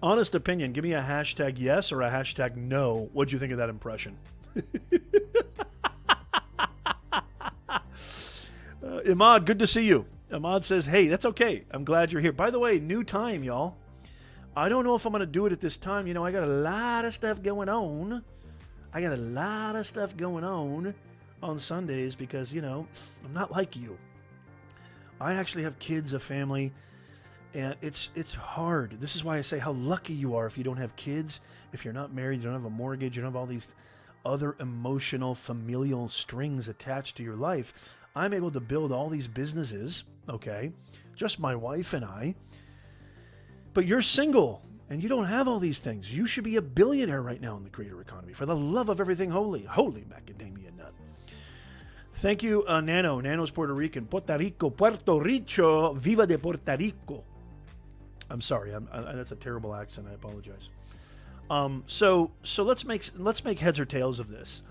Honest opinion, give me a hashtag yes or a hashtag no. What'd you think of that impression? Imad, good to see you. Imad says, hey, that's okay. I'm glad you're here. By the way, new time, y'all. I don't know if I'm going to do it at this time. You know, I got a lot of stuff going on. On Sundays because, you know, I'm not like you. I actually have kids, a family, And it's hard. This is why I say how lucky you are if you don't have kids, if you're not married, you don't have a mortgage, you don't have all these other emotional, familial strings attached to your life. I'm able to build all these businesses, okay? Just my wife and I. But you're single and you don't have all these things. You should be a billionaire right now in the creator economy. For the love of everything holy. Holy macadamia nut. Thank you, Nano. Nano's Puerto Rican. Puerto Rico, Puerto Rico, viva de Puerto Rico. I'm sorry. That's a terrible accent. I apologize. So let's make heads or tails of this.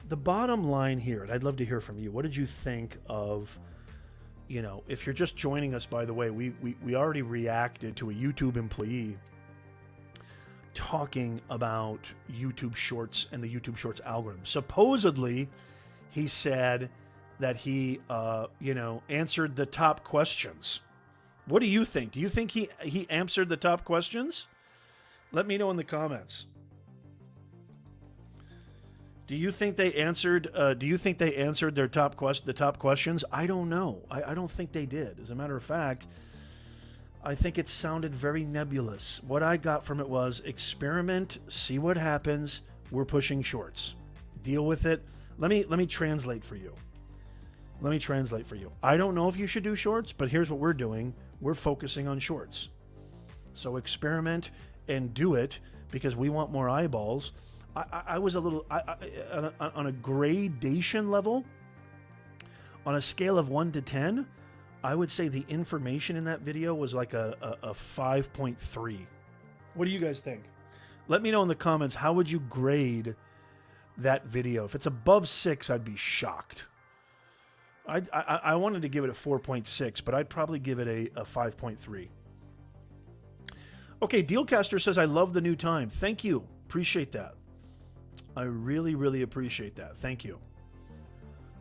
The bottom line here, and I'd love to hear from you. What did you think of, if you're just joining us, by the way, we already reacted to a YouTube employee talking about YouTube Shorts and the YouTube Shorts algorithm. Supposedly, he said that he, answered the top questions. What do you think? Do you think he answered the top questions? Let me know in the comments. Do you think they answered? The top questions? I don't know. I don't think they did. As a matter of fact, I think it sounded very nebulous. What I got from it was experiment, see what happens. We're pushing shorts. Deal with it. Let me translate for you. I don't know if you should do shorts, but here's what we're doing. We're focusing on shorts. So experiment and do it because we want more eyeballs. I was a little on a gradation level, on a scale of 1 to 10, I would say the information in that video was like a 5.3. What do you guys think? Let me know in the comments, how would you grade that video? If it's above 6, I'd be shocked. I wanted to give it a 4.6, but I'd probably give it a 5.3. Okay, Dealcaster says, I love the new time. Thank you. Appreciate that. I really, really appreciate that. Thank you.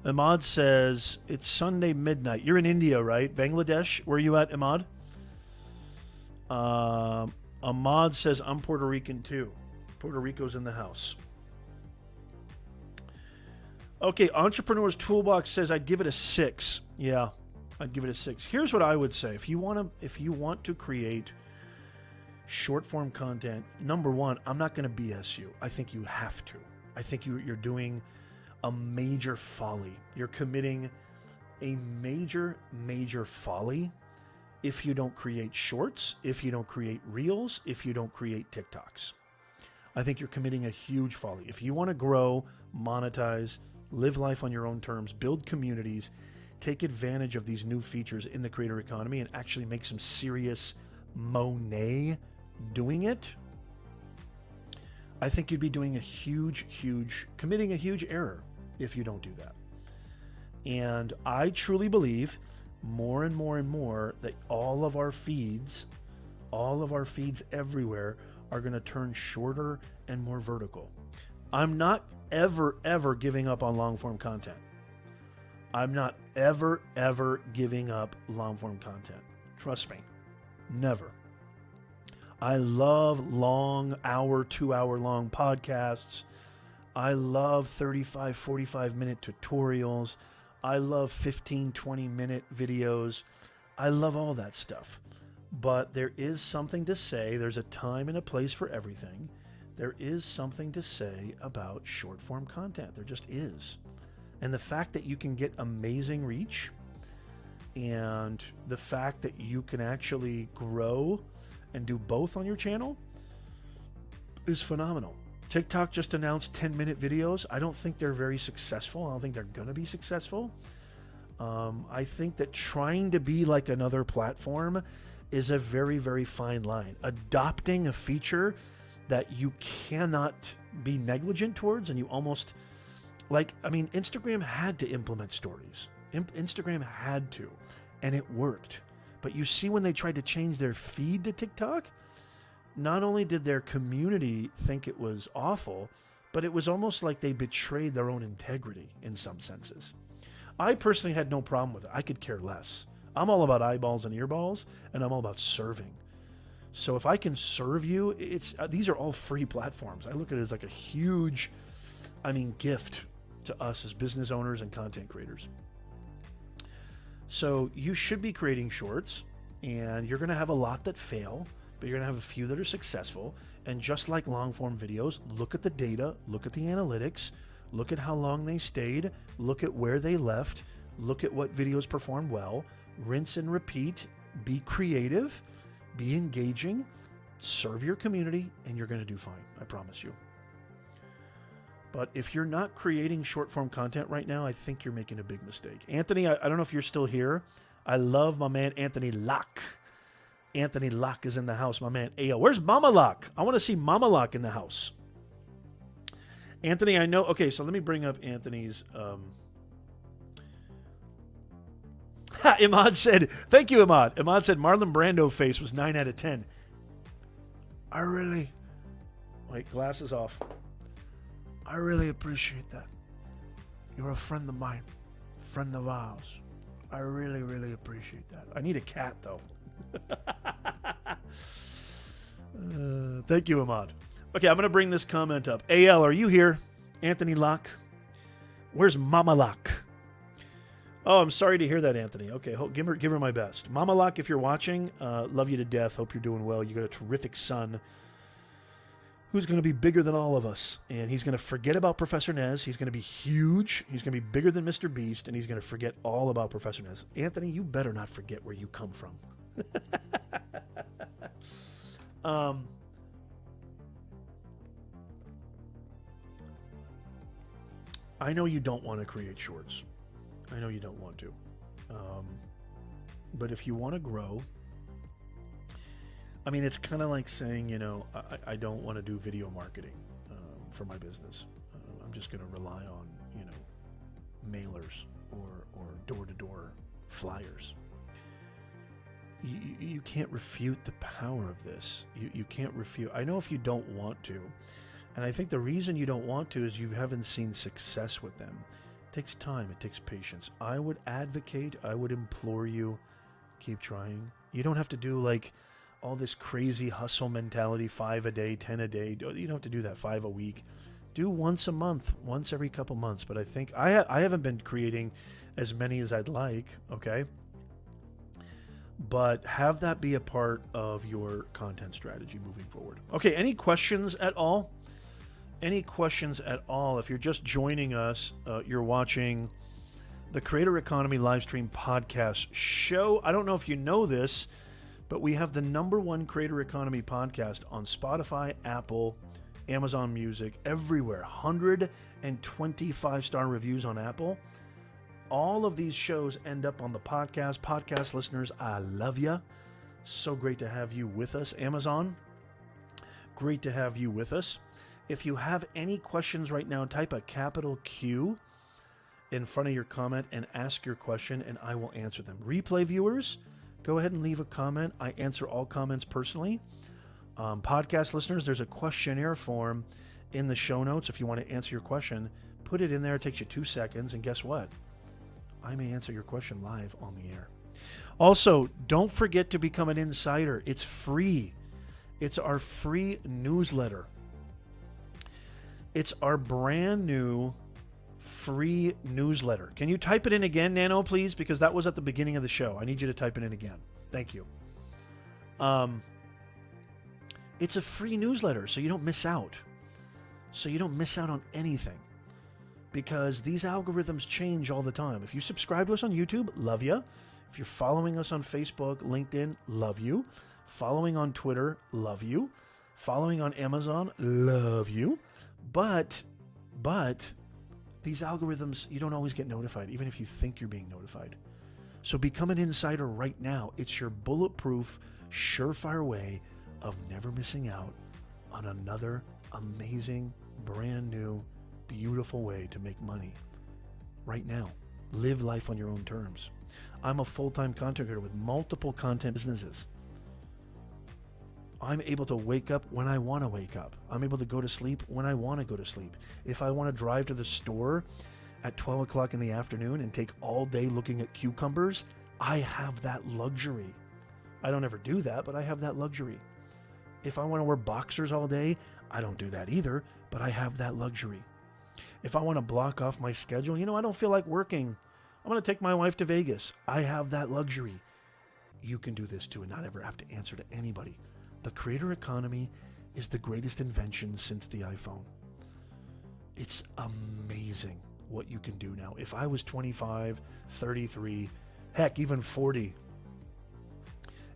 Ahmad says, it's Sunday midnight. You're in India, right? Bangladesh? Where are you at, Ahmad? Ahmad says, I'm Puerto Rican too. Puerto Rico's in the house. Okay, Entrepreneur's Toolbox says I'd give it a 6. Yeah, I'd give it a 6. Here's what I would say. If you want to create short form content, number one, I'm not going to BS you. I think you have to. I think you're doing a major folly. You're committing a major, major folly if you don't create shorts, if you don't create reels, if you don't create TikToks. I think you're committing a huge folly. If you want to grow, monetize, live life on your own terms, build communities, take advantage of these new features in the creator economy and actually make some serious money doing it, I think you'd be doing committing a huge error if you don't do that. And I truly believe more and more and more that all of our feeds everywhere are going to turn shorter and more vertical. I'm not ever giving up on long form content. I'm not ever giving up long form content. Trust me. Never. I love long 2 hour long podcasts. I love 35, 45 minute tutorials. I love 15, 20 minute videos. I love all that stuff. But there is something to say. There's a time and a place for everything. There is something to say about short form content. There just is. And the fact that you can get amazing reach and the fact that you can actually grow and do both on your channel is phenomenal. TikTok just announced 10-minute videos. I don't think they're very successful. I don't think they're going to be successful. I think that trying to be like another platform is a very, very fine line. Adopting a feature that you cannot be negligent towards, and you almost Instagram had to implement stories. Instagram had to, and it worked. But you see, when they tried to change their feed to TikTok, not only did their community think it was awful, but it was almost like they betrayed their own integrity in some senses. I personally had no problem with it. I could care less. I'm all about eyeballs and earballs, and I'm all about serving. So if I can serve you, these are all free platforms. I look at it as like a huge, gift to us as business owners and content creators. So you should be creating shorts, and you're going to have a lot that fail, but you're going to have a few that are successful. And just like long form videos, look at the data, look at the analytics, look at how long they stayed, look at where they left, look at what videos performed well, rinse and repeat, be creative, be engaging, serve your community, and you're going to do fine. I promise you. But if you're not creating short form content right now, I think you're making a big mistake. Anthony, I don't know if you're still here. I love my man, Anthony Locke. Anthony Locke is in the house, my man. Ayo, where's Mama Locke? I want to see Mama Locke in the house. Anthony, I know. Okay, so let me bring up Anthony's. Imad said, thank you, Imad. Imad said Marlon Brando face was 9 out of 10. I really, wait, glasses off. I really appreciate that. You're a friend of mine, friend of ours. I really, really appreciate that. I need a cat, though. Thank you, Ahmad. Okay, I'm going to bring this comment up. AL, are you here? Anthony Locke? Where's Mama Locke? Oh, I'm sorry to hear that, Anthony. Okay, give her my best. Mama Locke, if you're watching, love you to death. Hope you're doing well. You got a terrific son who's going to be bigger than all of us. And he's going to forget about Professor Nez. He's going to be huge. He's going to be bigger than Mr. Beast. And he's going to forget all about Professor Nez. Anthony, you better not forget where you come from. I know you don't want to create shorts. I know you don't want to. But if you want to grow, I mean, it's kind of like saying, you know, I don't want to do video marketing for my business. I'm just going to rely on, you know, mailers or door-to-door flyers. You can't refute the power of this. You can't refute. I know if you don't want to, and I think the reason you don't want to is you haven't seen success with them. It takes time. It takes patience. I would advocate, I would implore you, keep trying. You don't have to do like all this crazy hustle mentality, 5 a day, 10 a day. You don't have to do that 5 a week. Do once a month, once every couple months. But I think I haven't been creating as many as I'd like, okay? But have that be a part of your content strategy moving forward. Okay, any questions at all? Any questions at all? If you're just joining us, you're watching the Creator Economy Livestream Podcast Show. I don't know if you know this, but we have the #1 Creator Economy podcast on Spotify, Apple, Amazon Music, everywhere. 125-star reviews on Apple. All of these shows end up on the podcast. Podcast listeners, I love you. So great to have you with us. Amazon, great to have you with us. If you have any questions right now, type a capital Q in front of your comment and ask your question, and I will answer them. Replay viewers, go ahead and leave a comment. I answer all comments personally. Podcast listeners, there's a questionnaire form in the show notes. If you want to answer your question, put it in there. It takes you 2 seconds, and guess what? I may answer your question live on the air. Also, don't forget to become an insider. It's free. It's our free newsletter. It's our brand new free newsletter. Can you type it in again, Nano, please? Because that was at the beginning of the show. I need you to type it in again. Thank you. It's a free newsletter, so you don't miss out. So you don't miss out on anything. Because these algorithms change all the time. If you subscribe to us on YouTube, love you. If you're following us on Facebook, LinkedIn, love you. Following on Twitter, love you. Following on Amazon, love you. But these algorithms, you don't always get notified, even if you think you're being notified. So become an insider right now. It's your bulletproof, surefire way of never missing out on another amazing, brand new, beautiful way to make money right now. Live life on your own terms. I'm a full-time content creator with multiple content businesses. I'm able to wake up when I want to wake up. I'm able to go to sleep when I want to go to sleep. If I want to drive to the store at 12 o'clock in the afternoon and take all day looking at cucumbers, I have that luxury. I don't ever do that, but I have that luxury. If I want to wear boxers all day, I don't do that either, but I have that luxury. If I want to block off my schedule, I don't feel like working I'm going to take my wife to Vegas. I have that luxury. You can do this too and not ever have to answer to anybody. The creator economy is the greatest invention since the iPhone. It's amazing what you can do now. If I was 25, 33, heck, even 40,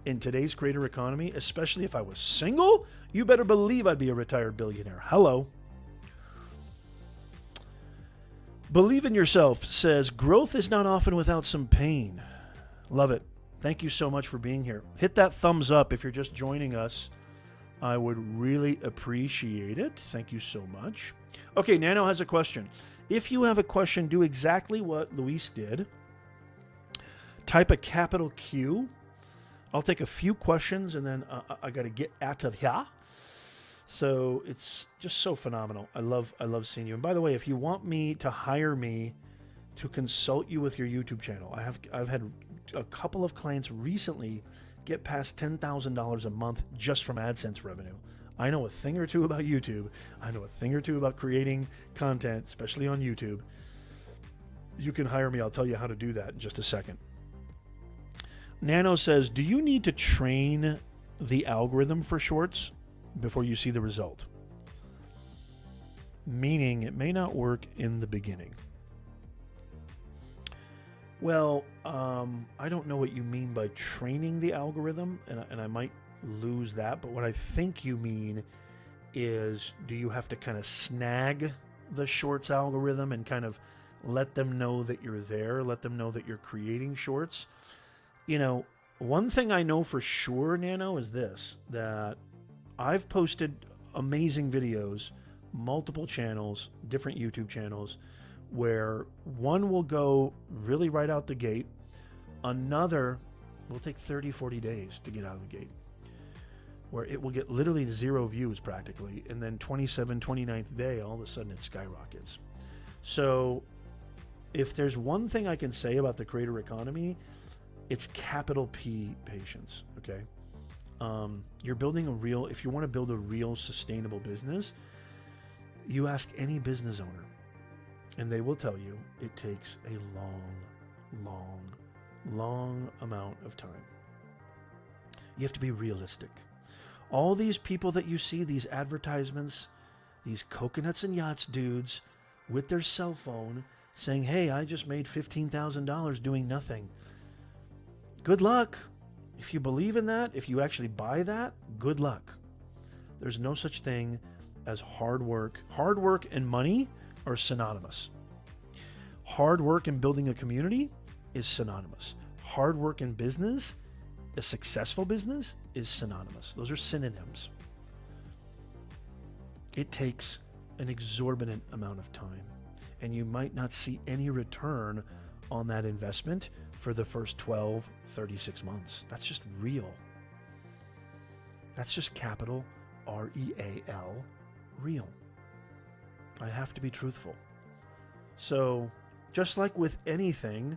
in today's creator economy, especially if I was single, you better believe I'd be a retired billionaire. Hello. Believe in Yourself says, growth is not often without some pain. Love it. Thank you so much for being here. Hit that thumbs up if you're just joining us. I would really appreciate it. Thank you so much. Okay, Nano has a question. If you have a question, do exactly what Luis did. Type a capital Q. I'll take a few questions and then I got to get out of here. So it's just so phenomenal. I love seeing you. And by the way, if you want me to hire me to consult you with your YouTube channel, I've had a couple of clients recently get past $10,000 a month just from AdSense revenue. I know a thing or two about YouTube. I know a thing or two about creating content, especially on YouTube. You can hire me. I'll tell you how to do that in just a second. Nano says, do you need to train the algorithm for shorts before you see the result? Meaning it may not work in the beginning. Well, I don't know what you mean by training the algorithm, and I might lose that, but what I think you mean is, do you have to kind of snag the shorts algorithm and kind of let them know that you're there, let them know that you're creating shorts? You know, one thing I know for sure, Nano, is this, that I've posted amazing videos, multiple channels, different YouTube channels, where one will go really right out the gate, another will take 30, 40 days to get out of the gate, where it will get literally 0 views practically, and then 29th day, all of a sudden it skyrockets. So if there's one thing I can say about the creator economy, it's capital P patience, okay? You're building if you want to build a real sustainable business, you ask any business owner, and they will tell you it takes a long amount of time. You have to be realistic. All these people that you see, these advertisements, these coconuts and yachts dudes with their cell phone saying, hey, I just made $15,000 doing nothing. Good luck. If you believe in that, if you actually buy that, good luck. There's no such thing as hard work. Hard work and money are synonymous. Hard work in building a community is synonymous. Hard work in business, a successful business, is synonymous. Those are synonyms. It takes an exorbitant amount of time, and you might not see any return on that investment for the first 12, 36 months. That's just real. That's just capital R-E-A-L, real. I have to be truthful. So, just like with anything,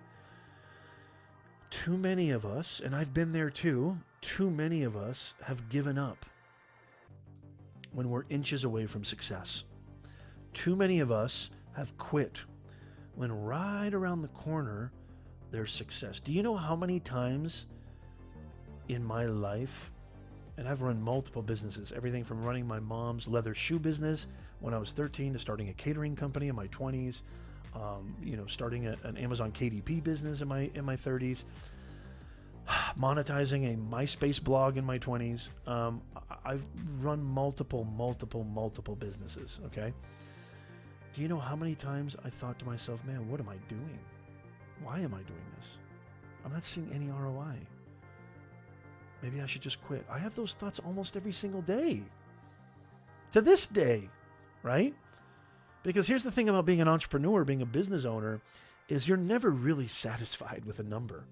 too many of us, and I've been there too, too many of us have given up when we're inches away from success. Too many of us have quit when right around the corner there's success. Do you know how many times in my life, and I've run multiple businesses, everything from running my mom's leather shoe business when I was 13 to starting a catering company in my 20s, starting an Amazon KDP business in my 30s, monetizing a MySpace blog in my 20s. I've run multiple businesses, okay? Do you know how many times I thought to myself, man, what am I doing? Why am I doing this? I'm not seeing any ROI. Maybe I should just quit. I have those thoughts almost every single day. To this day, right? Because here's the thing about being an entrepreneur, being a business owner, is you're never really satisfied with a number.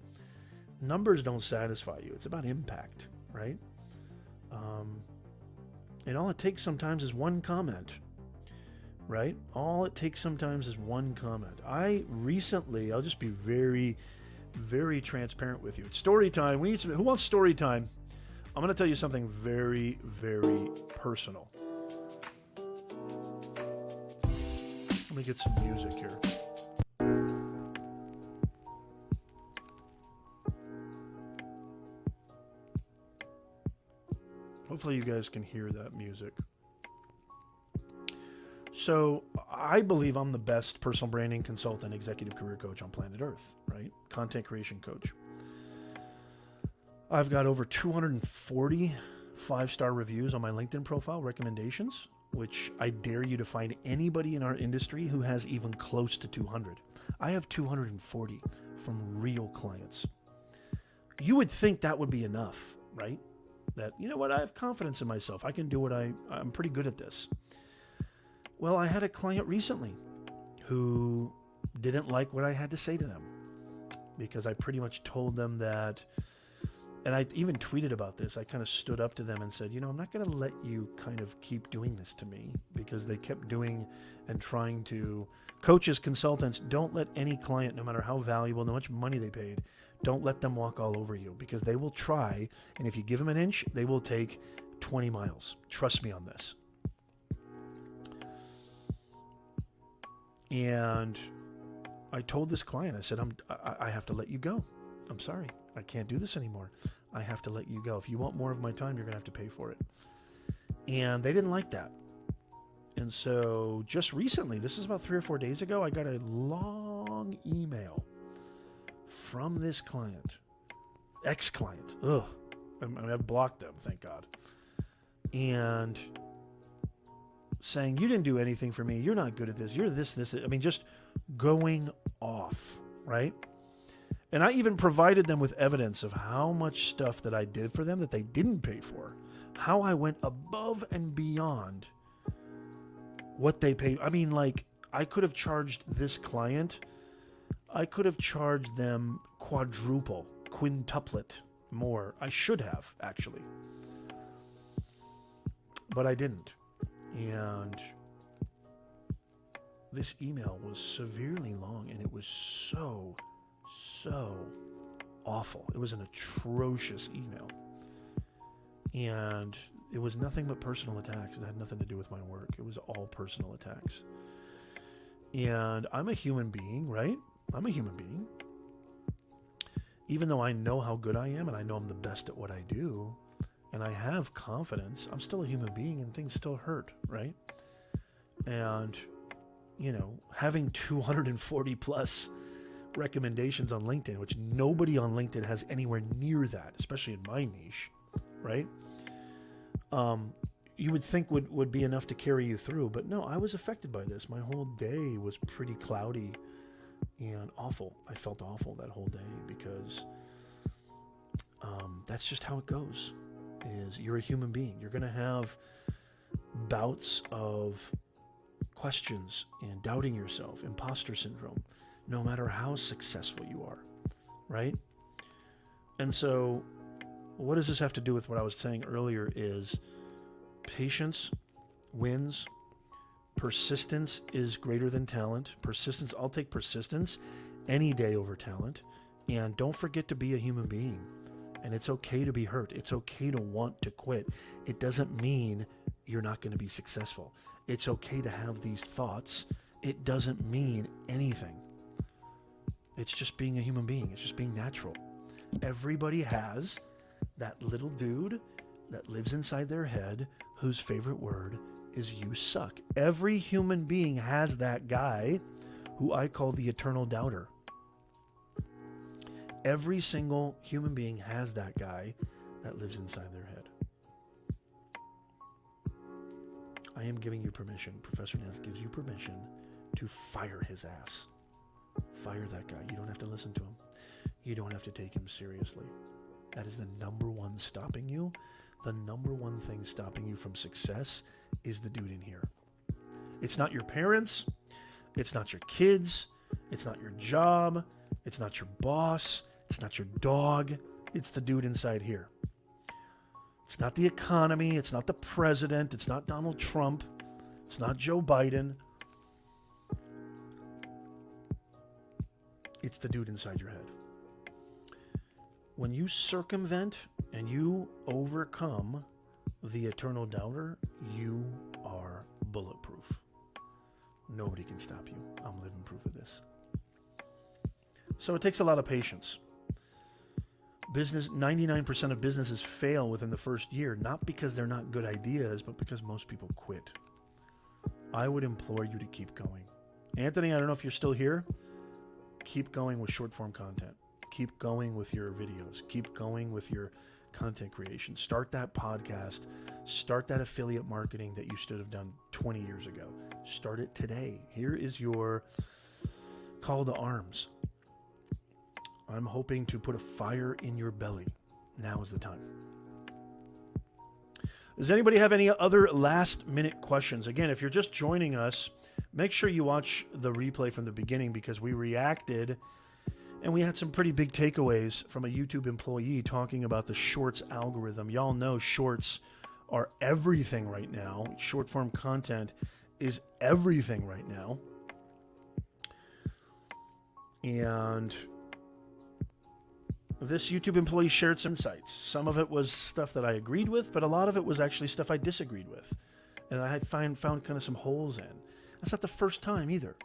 Numbers don't satisfy you. It's about impact, right? And all it takes sometimes is one comment, right? All it takes sometimes is one comment. I'll just be very, very transparent with you. It's story time. Who wants story time? I'm going to tell you something very, very personal. Let me get some music here. Hopefully you guys can hear that music. So I believe I'm the best personal branding consultant, executive career coach on planet Earth, right? Content creation coach. I've got over 240 5-star reviews on my LinkedIn profile, recommendations, which I dare you to find anybody in our industry who has even close to 200. I have 240 from real clients. You would think that would be enough, right? That, you know what, I have confidence in myself. I can do what I'm pretty good at this. Well, I had a client recently who didn't like what I had to say to them because I pretty much told them that, and I even tweeted about this. I kind of stood up to them and said, I'm not going to let you kind of keep doing this to me, because they kept doing and trying to. Coaches, consultants, don't let any client, no matter how valuable, how much money they paid, don't let them walk all over you, because they will try. And if you give them an inch, they will take 20 miles. Trust me on this. And I told this client, I said, I have to let you go. I'm sorry. I can't do this anymore. I have to let you go. If you want more of my time, you're going to have to pay for it. And they didn't like that. And so just recently, this is about 3 or 4 days ago, I got a long email from this client, ex-client. I've blocked them, thank God. And saying, you didn't do anything for me. You're not good at this. You're this. I mean, just going off, right? And I even provided them with evidence of how much stuff that I did for them that they didn't pay for, how I went above and beyond what they paid. I mean, like, I could have charged this client, I could have charged them quadruple, quintuplet more. I should have, actually. But I didn't. And this email was severely long, and it was so awful. It was an atrocious email. And it was nothing but personal attacks. It had nothing to do with my work. It was all personal attacks. And I'm a human being, right? I'm a human being. Even though I know how good I am and I know I'm the best at what I do, and I have confidence, I'm still a human being and things still hurt, right? And, having 240 plus recommendations on LinkedIn, which nobody on LinkedIn has anywhere near that, especially in my niche, right? You would think would be enough to carry you through, but no, I was affected by this. My whole day was pretty cloudy and awful. I felt awful that whole day because that's just how it goes. Is you're a human being. You're going to have bouts of questions and doubting yourself, imposter syndrome, no matter how successful you are, right? And so what does this have to do with what I was saying earlier is patience wins. Persistence is greater than talent. Persistence, I'll take persistence any day over talent. And don't forget to be a human being. And it's okay to be hurt. It's okay to want to quit. It doesn't mean you're not going to be successful. It's okay to have these thoughts. It doesn't mean anything. It's just being a human being. It's just being natural. Everybody has that little dude that lives inside their head whose favorite word is "you suck." Every human being has that guy who I call the eternal doubter. Every single human being has that guy that lives inside their head. I am giving you permission. Professor Nez gives you permission to fire his ass. Fire that guy. You don't have to listen to him. You don't have to take him seriously. That is the number one stopping you. The number one thing stopping you from success is the dude in here. It's not your parents. It's not your kids. It's not your job. It's not your boss. It's not your dog. It's the dude inside here. It's not the economy. It's not the president. It's not Donald Trump. It's not Joe Biden. It's the dude inside your head. When you circumvent and you overcome the eternal doubter, you are bulletproof. Nobody can stop you. I'm living proof of this. So it takes a lot of patience. 99% of businesses fail within the first year, not because they're not good ideas, but because most people quit. I would implore you to keep going. Anthony, I don't know if you're still here. Keep going with short form content. Keep going with your videos. Keep going with your content creation. Start that podcast. Start that affiliate marketing that you should have done 20 years ago. Start it today. Here is your call to arms. I'm hoping to put a fire in your belly. Now is the time. Does anybody have any other last minute questions? Again, if you're just joining us, make sure you watch the replay from the beginning because we reacted and we had some pretty big takeaways from a YouTube employee talking about the Shorts algorithm. Y'all know Shorts are everything right now. Short form content is everything right now. And this YouTube employee shared some insights. Some of it was stuff that I agreed with, but a lot of it was actually stuff I disagreed with. And I had found kind of some holes in. That's not the first time either.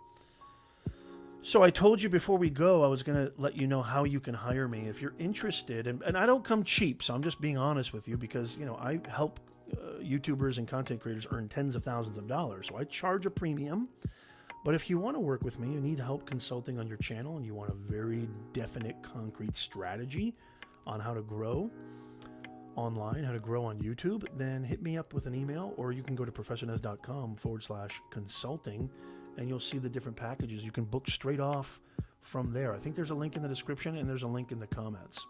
So I told you before we go, I was going to let you know how you can hire me. If you're interested, and I don't come cheap, so I'm just being honest with you because, you know, I help YouTubers and content creators earn tens of thousands of dollars. So I charge a premium. But if you want to work with me, you need help consulting on your channel, and you want a very definite, concrete strategy on how to grow online, how to grow on YouTube, then hit me up with an email, or you can go to professornez.com/consulting, and you'll see the different packages. You can book straight off from there. I think there's a link in the description, and there's a link in the comments.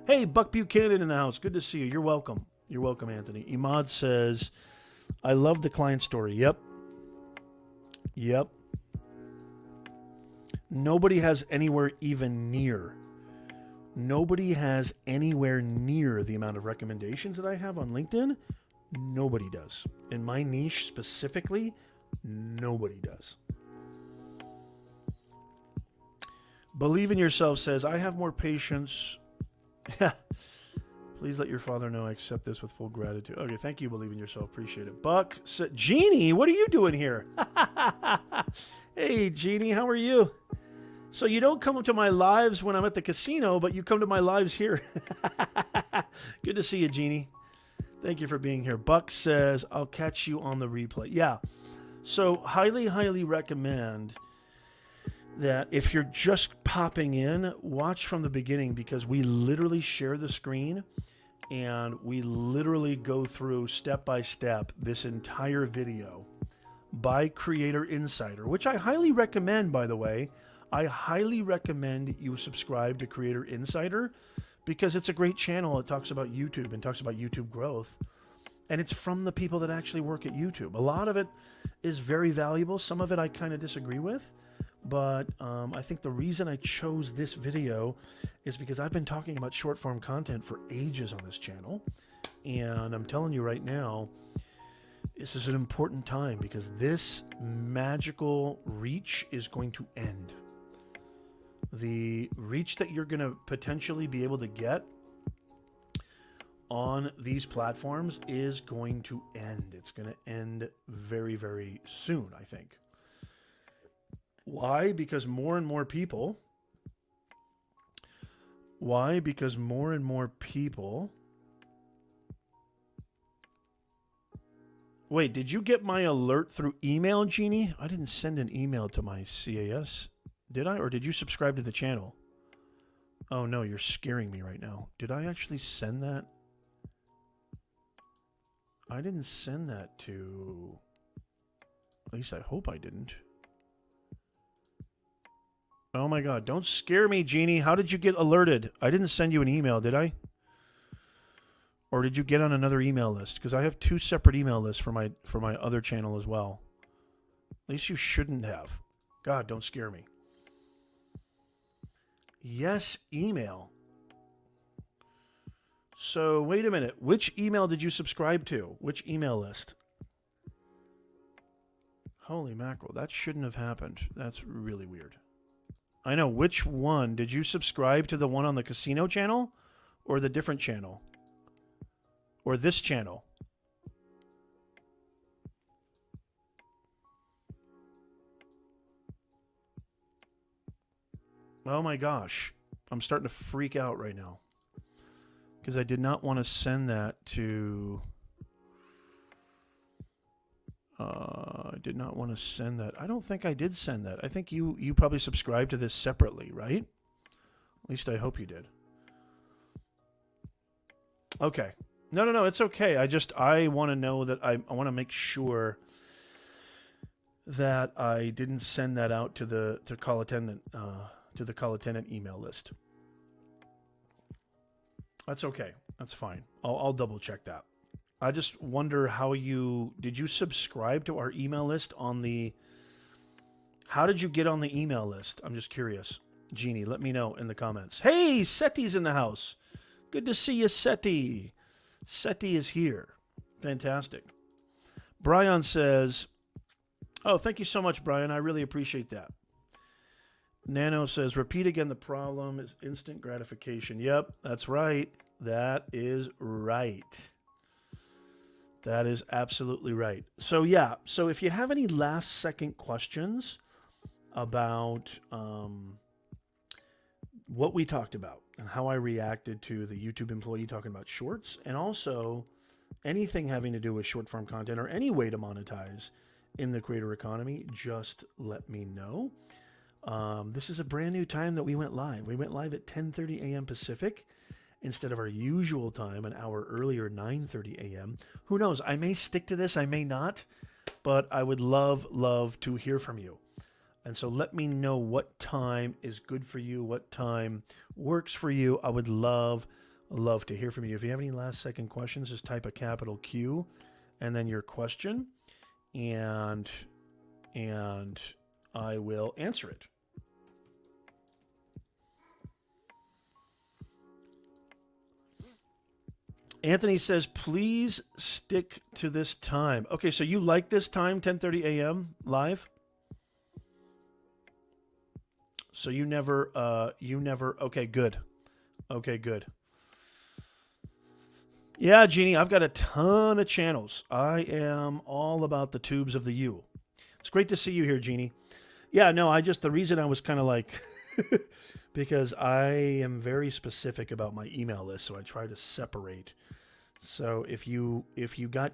Hey, Buck Buchanan in the house. Good to see you. You're welcome. You're welcome, Anthony. Imad says, I love the client story. Yep. Nobody has anywhere even near. Nobody has anywhere near the amount of recommendations that I have on LinkedIn. Nobody does. In my niche specifically, nobody does. Believe in Yourself says, I have more patience. Please let your father know I accept this with full gratitude. Okay, thank you, Believe in Yourself. Appreciate it. Buck, Jeannie, what are you doing here? Hey, Jeannie, how are you? So you don't come to my lives when I'm at the casino, but you come to my lives here. Good to see you, Jeannie. Thank you for being here. Buck says, I'll catch you on the replay. Yeah, so highly, highly recommend that if you're just popping in, watch from the beginning because we literally share the screen and we literally go through step by step this entire video by Creator Insider, which I highly recommend, by the way. I highly recommend you subscribe to Creator Insider because it's a great channel. It talks about YouTube and talks about YouTube growth. And it's from the people that actually work at YouTube. A lot of it is very valuable. Some of it I kind of disagree with. But I think the reason I chose this video is because I've been talking about short form content for ages on this channel. And I'm telling you right now, this is an important time because this magical reach is going to end. The reach that you're going to potentially be able to get on these platforms is going to end. It's going to end very, very soon, I think. Why? Because more and more people. Why? Because more and more people. Wait, did you get my alert through email, Jeannie? I didn't send an email to my CAS. Did I? Or did you subscribe to the channel? Oh no, you're scaring me right now. Did I actually send that? I didn't send that to... At least I hope I didn't. Oh my God, don't scare me, Jeannie. How did you get alerted? I didn't send you an email, did I? Or did you get on another email list? Because I have two separate email lists for my other channel as well. At least you shouldn't have. God, don't scare me. Yes, email. So, wait a minute. Which email did you subscribe to? Which email list? Holy mackerel, that shouldn't have happened. That's really weird. I know. Which one? Did you subscribe to the one on the casino channel? Or the different channel? Or this channel? Oh my gosh. I'm starting to freak out right now because I did not want to send that to... I did not want to send that. I don't think I did send that. I think you probably subscribed to this separately, right? At least I hope you did. Okay. No, it's okay. I want to know that I want to make sure that I didn't send that out to the call attendant email list. That's okay. That's fine. I'll double check that. I just wonder did you subscribe to our email list how did you get on the email list? I'm just curious. Jeannie, let me know in the comments. Hey, Seti's in the house. Good to see you, Seti. Seti is here. Fantastic. Brian says, oh, thank you so much, Brian. I really appreciate that. Nano says, repeat again, the problem is instant gratification. Yep, that's right. That is right. That is absolutely right. So yeah, so if you have any last second questions about what we talked about and how I reacted to the YouTube employee talking about shorts, and also anything having to do with short form content or any way to monetize in the creator economy, just let me know. This is a brand new time that we went live. We went live at 10:30 a.m. Pacific instead of our usual time, an hour earlier, 9:30 a.m. Who knows? I may stick to this. I may not. But I would love to hear from you. And so let me know what time is good for you, what time works for you. I would love to hear from you. If you have any last second questions, just type a capital Q and then your question, and I will answer it. Anthony says, please stick to this time. Okay, so you like this time, 10:30 a.m. live? So you never, okay, good. Okay, good. Yeah, Jeannie, I've got a ton of channels. I am all about the tubes of the U. It's great to see you here, Jeannie. Yeah, no, the reason I was kind of like, because I am very specific about my email list, so I try to separate. So if you got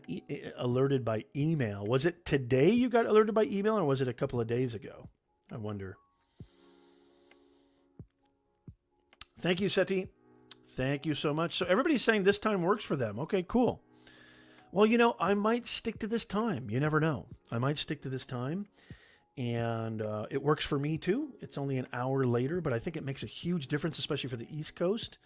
alerted by email, was it today you got alerted by email, or was it a couple of days ago? I wonder. Thank you, Seti. Thank you so much. So everybody's saying this time works for them. Okay, cool. Well, I might stick to this time. You never know. I might stick to this time. And it works for me too. It's only an hour later, but I think it makes a huge difference, especially for the East Coast.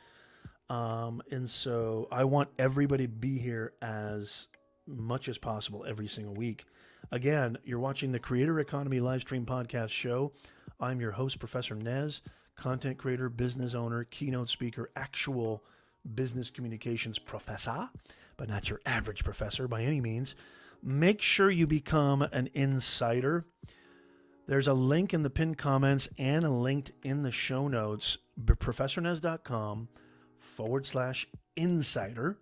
And so I want everybody to be here as much as possible every single week. Again, you're watching the Creator Economy Livestream Podcast Show. I'm your host, Professor Nez, content creator, business owner, keynote speaker, actual business communications professor, but not your average professor by any means. Make sure you become an insider. There's a link in the pinned comments and a link in the show notes, professornez.com/insider.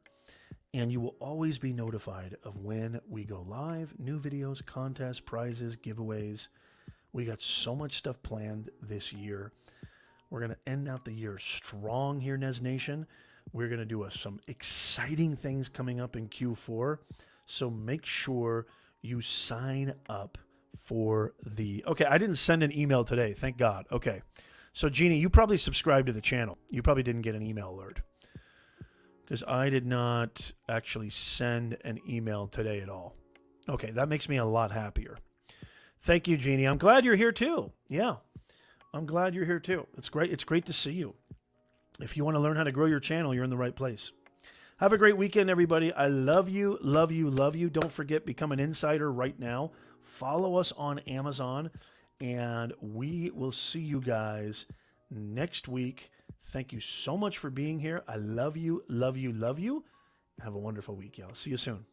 And you will always be notified of when we go live, new videos, contests, prizes, giveaways. We got so much stuff planned this year. We're going to end out the year strong here, Nez Nation. We're going to do some exciting things coming up in Q4. So make sure you sign up for the... Okay, I didn't send an email today. Thank God. Okay. So, Jeannie, you probably subscribed to the channel. You probably didn't get an email alert, because I did not actually send an email today at all. Okay, that makes me a lot happier. Thank you, Jeannie. I'm glad you're here too. Yeah, I'm glad you're here too. It's great. It's great to see you. If you want to learn how to grow your channel, you're in the right place. Have a great weekend, everybody. I love you, love you, love you. Don't forget, become an insider right now. Follow us on Amazon, and we will see you guys next week. Thank you so much for being here. I love you, love you, love you. Have a wonderful week, y'all. See you soon.